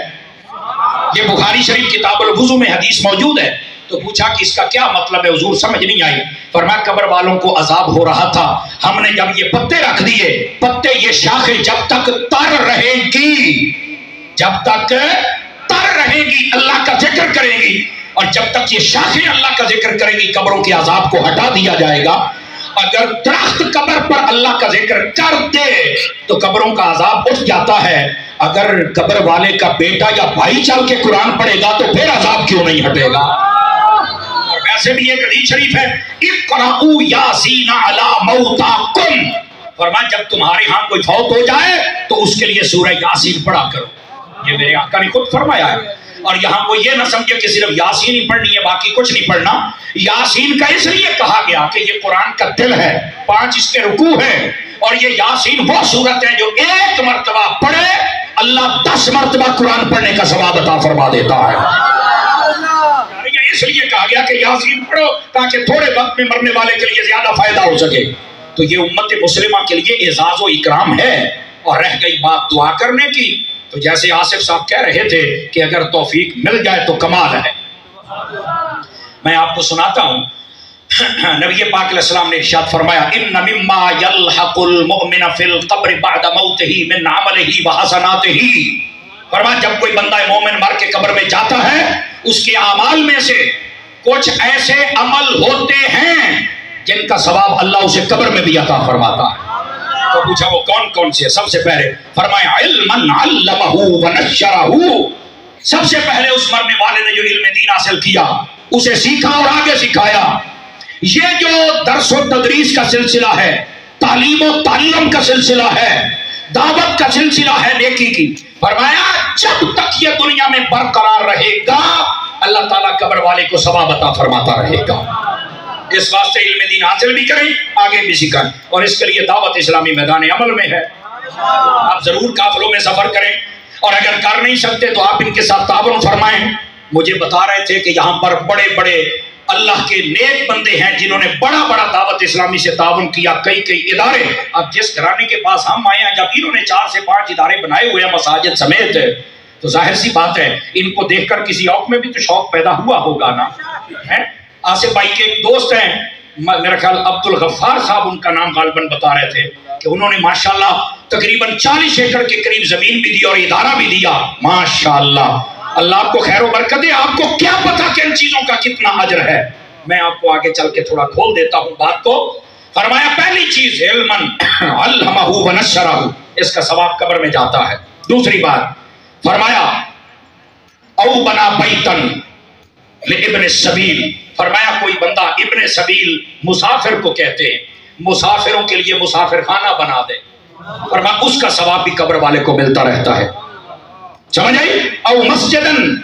یہ بخاری شریف کتاب الوضو میں حدیث موجود ہے۔ تو پوچھا کہ اس کا کیا مطلب ہے حضور، سمجھ نہیں آئی۔ فرمایا قبر والوں کو عذاب ہو رہا تھا، ہم نے جب یہ پتے رکھ دیے، پتے یہ شاخیں جب تک تر رہے گی، جب تک تر رہے گی اللہ کا ذکر کرے گی، اور جب تک یہ شاخیں اللہ کا ذکر کریں گی قبروں کے عذاب کو ہٹا دیا جائے گا۔ اگر درخت قبر پر اللہ کا ذکر کر دے تو قبروں کا عذاب اٹھ جاتا ہے، اگر قبر والے کا بیٹا یا بھائی چل کے قرآن پڑھے گا تو پھر عذاب کیوں نہیں ہٹے گا؟ اور ویسے بھی ایک حدیث شریف ہے، اقرؤوا یاسین علی موتاکم، فرمایا جب تمہارے ہاں کوئی فوت ہو جائے تو اس کے لیے سورہ یاسین پڑھا کرو، یہ میرے آقا نے خود فرمایا ہے۔ اور یہاں کو یہ نہ سمجھے کہ صرف یاسین ہی پڑھنی ہے باقی کچھ نہیں پڑھنا، یاسین کا اس لیے کہا گیا کہ یہ قرآن کا دل ہے، 5 اس کے رکوع ہیں، اور یہ یاسین وہ سورت ہے جو 1 مرتبہ پڑھے اللہ 10 مرتبہ قرآن پڑھنے کا ثواب عطا فرما دیتا ہے۔ یہ اس لیے کہا گیا کہ یاسین پڑھو تاکہ تھوڑے وقت میں مرنے والے کے لیے زیادہ فائدہ ہو سکے۔ تو یہ امت مسلمہ کے لیے اعزاز و اکرام ہے۔ اور رہ گئی بات دعا کرنے کی، تو جیسے آصف صاحب کہہ رہے تھے کہ اگر توفیق مل جائے تو کمال ہے۔ میں آپ کو سناتا ہوں، نبی پاک علیہ السلام نے ارشاد فرمایا ان مما یلحق المؤمن فی القبر بعد موتہ من عملہ وحسناتہ، فرمایا جب کوئی بندہ مومن مر کے قبر میں جاتا ہے اس کے اعمال میں سے کچھ ایسے عمل ہوتے ہیں جن کا ثواب اللہ اسے قبر میں بھی عطا فرماتا ہے۔ تو پوچھا وہ کون کون سے؟ سب سے پہلے فرمایا علما علمہ ونشرہ، سب سے پہلے اس مرنے والے نے جو علم دین حاصل کیا اسے سیکھا اور آگے سکھایا۔ یہ جو درس و تدریس کا سلسلہ ہے، تعلیم و تعلم کا سلسلہ ہے، دعوت کا سلسلہ ہے نیکی کی، فرمایا جب تک یہ دنیا میں برقرار رہے گا اللہ تعالیٰ قبر والے کو ثواب عطا فرماتا رہے گا۔ اس واسطے علم دین حاصل بھی کریں، آگے بھی سکھائیں، اور اس کے لیے دعوت اسلامی میدان عمل میں ہے۔ آپ ضرور قافلوں میں سفر کریں، اور اگر کر نہیں سکتے تو آپ ان کے ساتھ تعاون فرمائیں۔ مجھے بتا رہے تھے کہ یہاں پر بڑے بڑے اللہ کے نیک بندے ہیں جنہوں نے بڑا بڑا دعوت اسلامی سے تعاون کیا، کئی ادارے۔ اب جس گھرانے کے پاس ہم آئے ہیں، جب انہوں نے 4 سے 5 ادارے بنائے ہوئے ہیں مساجد سمیت، تو ظاہر سی بات ہے ان کو دیکھ کر کسی اور میں بھی تو شوق پیدا ہوا ہوگا نا۔ آصف بھائی کے ایک دوست ہیں، میرا خیال عبد الغفار صاحب ان کا نام غالباً بتا رہے تھے کہ انہوں نے ماشاءاللہ تقریباً 40 ایکڑ کے قریب زمین بھی دی اور ادارہ بھی دیا، ماشاءاللہ۔ اللہ آپ کو خیر و برکت دے۔ آپ کو کیا پتا کہ ان چیزوں کا کتنا اجر ہے؟ میں آپ کو آگے چل کے تھوڑا کھول دیتا ہوں بات کو۔ فرمایا پہلی چیز علما علمہ ونشرہ، اس کا ثواب قبر میں جاتا ہے۔ دوسری بات فرمایا او بنا بیتن لابن السبیل، فرمایا کوئی بندہ ابن سبیل مسافر کو کہتے ہیں، مسافروں کے لیے مسافر خانہ بنا دے، فرمایا اس کا ثواب بھی قبر والے کو ملتا رہتا ہے۔ سمجھ آئی؟ او مسجدن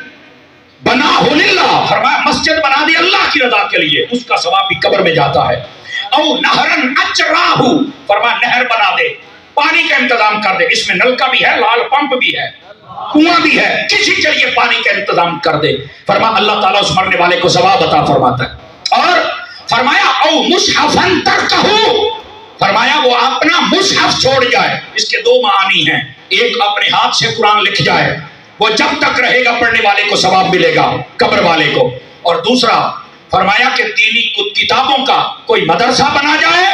بناہ للہ، فرمایا مسجد بنا دی اللہ کی رضا کے لیے، اس کا ثواب بھی قبر میں جاتا ہے۔ او نہرن اجراہ، فرمایا نہر بنا دے، پانی کا انتظام کر دے، اس میں نلکا بھی ہے، لال پمپ بھی ہے، کنواں بھی ہے، کسی کے لیے پانی کا انتظام کر دے، فرمایا اللہ تعالیٰ اس مرنے والے کو ثواب عطا فرماتا ہے۔ اور فرمایا او مصحفن ترکہ، فرمایا وہ اپنا مصحف چھوڑ جائے۔ اس کے 2 معانی ہیں، ایک اپنے ہاتھ سے قرآن لکھ جائے، وہ جب تک رہے گا پڑھنے والے کو ثواب ملے گا قبر والے کو، اور دوسرا فرمایا کہ دینی کتابوں کا کوئی مدرسہ بنا جائے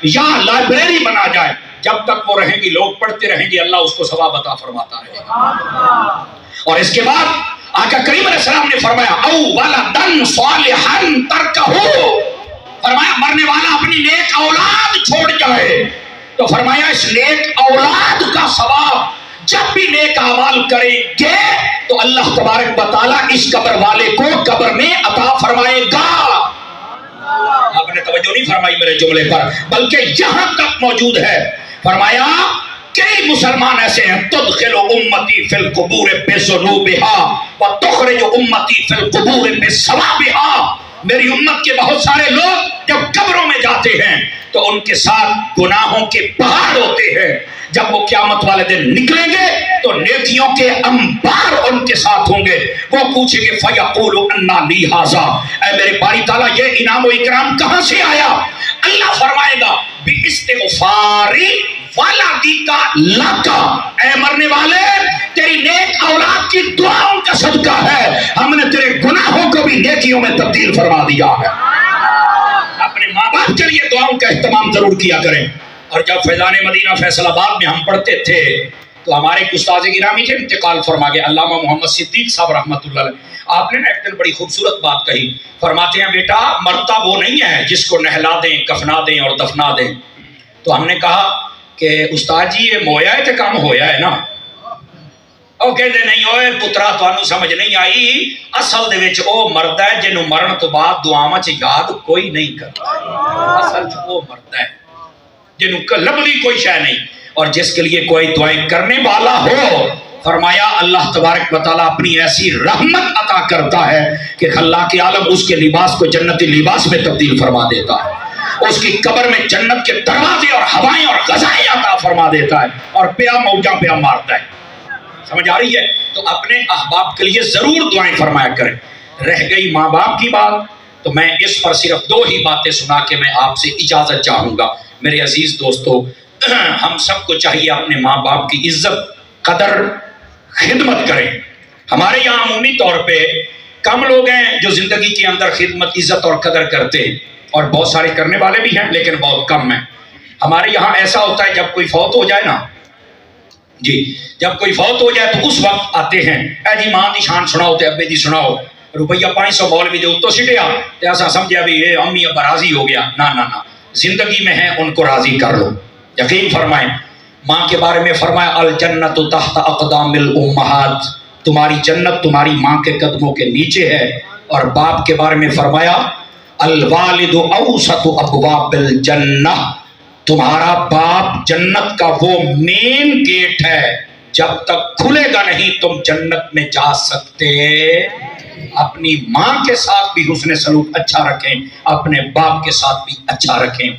یا لائبریری بنا جائے، جب تک وہ رہیں گی لوگ پڑھتے رہیں گے، اللہ اس کو ثواب عطا فرماتا رہے گا۔ اور اس کے بعد آقا کریم علیہ السلام نے فرمایا او ولدن صالحا ترکہ، فرمایا مرنے والا اپنی نیک اولاد چھوڑ جائے، تو فرمایا اس نیک اولاد کا ثواب جب بھی نیک اعمال کریں گے تو اللہ تبارک و تعالیٰ اس قبر والے کو قبر میں عطا فرمائے گا۔ آپ نے توجہ نہیں فرمائی میرے جملے پر، بلکہ یہاں تک موجود ہے فرمایا کئی مسلمان ایسے ہیں تدخل امتی فی القبور بذنوبہا وتخرج امتی فی القبور بثوابہا، میری امت کے بہت سارے لوگ جب قبروں میں جاتے ہیں تو ان کے ساتھ گناہوں کے پہاڑ ہوتے ہیں، جب وہ قیامت والے دن نکلیں گے تو نیکیوں کے انبار ان کے ساتھ ہوں گے، وہ پوچھیں گے فَيَقُولُ أَنَّا لِي هَذَا، اے میرے باری تعالیٰ یہ انعام و اکرام کہاں سے آیا؟ اللہ فرمائے گا بِإِسْتِغْفَارِ وَلَدِكَ لَكَ، اے مرنے والے تیری نیک اولاد کی دعاؤں کا صدقہ ہے ہم نے تیرے گناہوں کو بھی نیکیوں میں تبدیل فرما دیا ہے۔ اپنے ماں باپ کے لیے دعاؤں کا اہتمام ضرور کیا کریں۔ اور جب فیضان مدینہ فیصل آباد میں ہم پڑھتے تھے تو ہمارے ایک استاد گرامی تھے، انتقال فرما گئے، علامہ محمد صدیق صاحب رحمۃ اللہ علیہ۔ آپ نے ایک دن بڑی خوبصورت بات کہی، فرماتے ہیں بیٹا مرتا وہ نہیں ہے جس کو نہلا دیں، کفنا دیں اور دفنا دیں۔ تو ہم نے کہا کہ استاد جی یہ مویا ہے تے کام ہویا ہے نا؟ او کہتے نہیں ہوئے پترا تانوں سمجھ نہیں آئی، اصل دے وچ او مرد ہے جنوں مرن تو بعد دعاواں چ یاد کوئی نہیں کرتا، اصل چ وہ مرد ہے جنوں لبلی کوئی شے نہیں، اور جس کے لیے کوئی دعائیں کرنے والا ہو، فرمایا اللہ تبارک و تعالیٰ اپنی ایسی رحمت عطا کرتا ہے کہ خلاق عالم اس کے لباس کو جنتی لباس میں تبدیل فرما دیتا ہے، اس کی قبر میں جنت کے دروازے اور ہوائیں اور غذائیں عطا فرما دیتا ہے اور پیا موجاں پیا مارتا ہے۔ سمجھ آ رہی ہے؟ تو اپنے احباب کے لیے ضرور دعائیں فرمایا کریں۔ رہ گئی ماں باپ کی بات تو میں اس پر صرف دو ہی باتیں سنا کے میں آپ سے اجازت چاہوں گا۔ میرے عزیز دوستو، ہم سب کو چاہیے اپنے ماں باپ کی عزت، قدر، خدمت کریں۔ ہمارے یہاں عمومی طور پہ کم لوگ ہیں جو زندگی کے اندر خدمت، عزت اور قدر کرتے ہیں، اور بہت سارے کرنے والے بھی ہیں لیکن بہت کم ہیں۔ ہمارے یہاں ایسا ہوتا ہے جب کوئی فوت ہو جائے نا جی، جب کوئی فوت ہو جائے تو اس وقت آتے ہیں، اے جی ماں دی شان سناؤ تے ابے دی سناؤ، روپیہ 500 مولوی دے اتو سٹیا تے ایسا سمجھا بھی یہ امی ابا راضی ہو گیا۔ نہ نہ نہ، زندگی میں ہیں ان کو راضی کر لو۔ یقین فرمائیں، ماں کے بارے میں فرمایا الجنت تحت اقدام الامہات، تمہاری جنت تمہاری ماں کے قدموں کے نیچے ہے۔ اور باپ کے بارے میں فرمایا الوالد اوسط ابواب الجنہ، تمہارا باپ جنت کا وہ مین گیٹ ہے، جب تک کھلے گا نہیں تم جنت میں جا سکتے۔ اپنی ماں کے ساتھ بھی حسن سلوک اچھا رکھیں، اپنے باپ کے ساتھ بھی اچھا رکھیں۔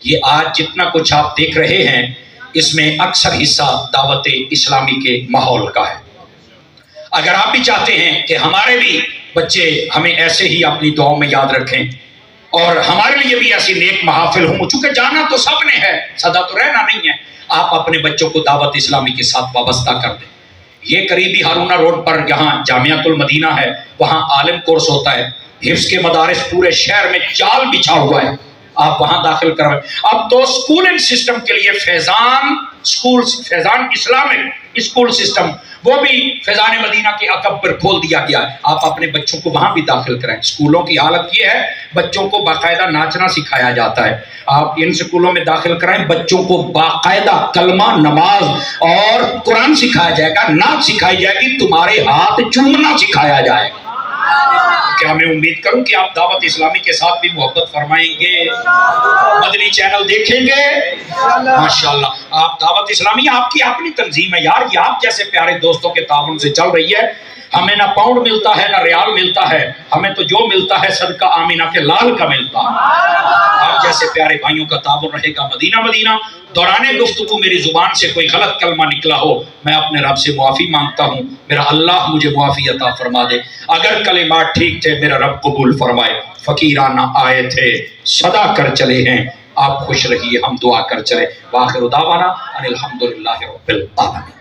یہ آج جتنا کچھ آپ دیکھ رہے ہیں اس میں اکثر حصہ دعوت اسلامی کے ماحول کا ہے۔ اگر آپ بھی چاہتے ہیں کہ ہمارے بھی بچے ہمیں ایسے ہی اپنی دعاؤں میں یاد رکھیں اور ہمارے لیے بھی ایسی نیک محافل ہوں، چونکہ جانا تو سب نے ہے، سدا تو رہنا نہیں ہے، آپ اپنے بچوں کو دعوت اسلامی کے ساتھ وابستہ کر دیں۔ یہ قریبی ہارونہ روڈ پر جہاں جامعۃ المدینہ ہے وہاں عالم کورس ہوتا ہے، حفظ کے مدارس پورے شہر میں جال بچھا ہوا ہے، آپ وہاں داخل کروائیں۔ اب تو اسکولنگ سسٹم کے لیے فیضان اسکول، فیضان اسلامک اسکول سسٹم، وہ بھی فیضان مدینہ کے عقب پر کھول دیا گیا ہے، آپ اپنے بچوں کو وہاں بھی داخل کرائیں۔ اسکولوں کی حالت یہ ہے بچوں کو باقاعدہ ناچنا سکھایا جاتا ہے، آپ ان اسکولوں میں داخل کرائیں، بچوں کو باقاعدہ کلمہ، نماز اور قرآن سکھایا جائے گا، نعت سکھائی جائے گی، تمہارے ہاتھ چومنا سکھایا جائے گا۔ کیا میں امید کروں کہ آپ دعوت اسلامی کے ساتھ بھی محبت فرمائیں گے، مدنی چینل دیکھیں گے ماشاءاللہ۔ آپ دعوت اسلامی آپ کی اپنی تنظیم ہے یار، یہ آپ جیسے پیارے دوستوں کے تعاون سے چل رہی ہے۔ ہمیں نہ پاؤنڈ ملتا ہے نہ ریال ملتا ہے، ہمیں تو جو ملتا ہے صدقہ آمینہ کے لال کا ملتا ہے۔ آپ جیسے پیارے بھائیوں کا تعاون رہے گا۔ مدینہ مدینہ دوران گفتگو میری زبان سے کوئی غلط کلمہ نکلا ہو، میں اپنے رب سے معافی مانگتا ہوں، میرا اللہ مجھے معافی عطا فرما دے۔ اگر کلمات ٹھیک تھے میرا رب قبول فرمائے۔ فقیرانہ آئے تھے صدا کر چلے ہیں، آپ خوش رہیے ہم دعا کر چلے۔ وآخر دعوانا ان الحمدللہ رب العالمین۔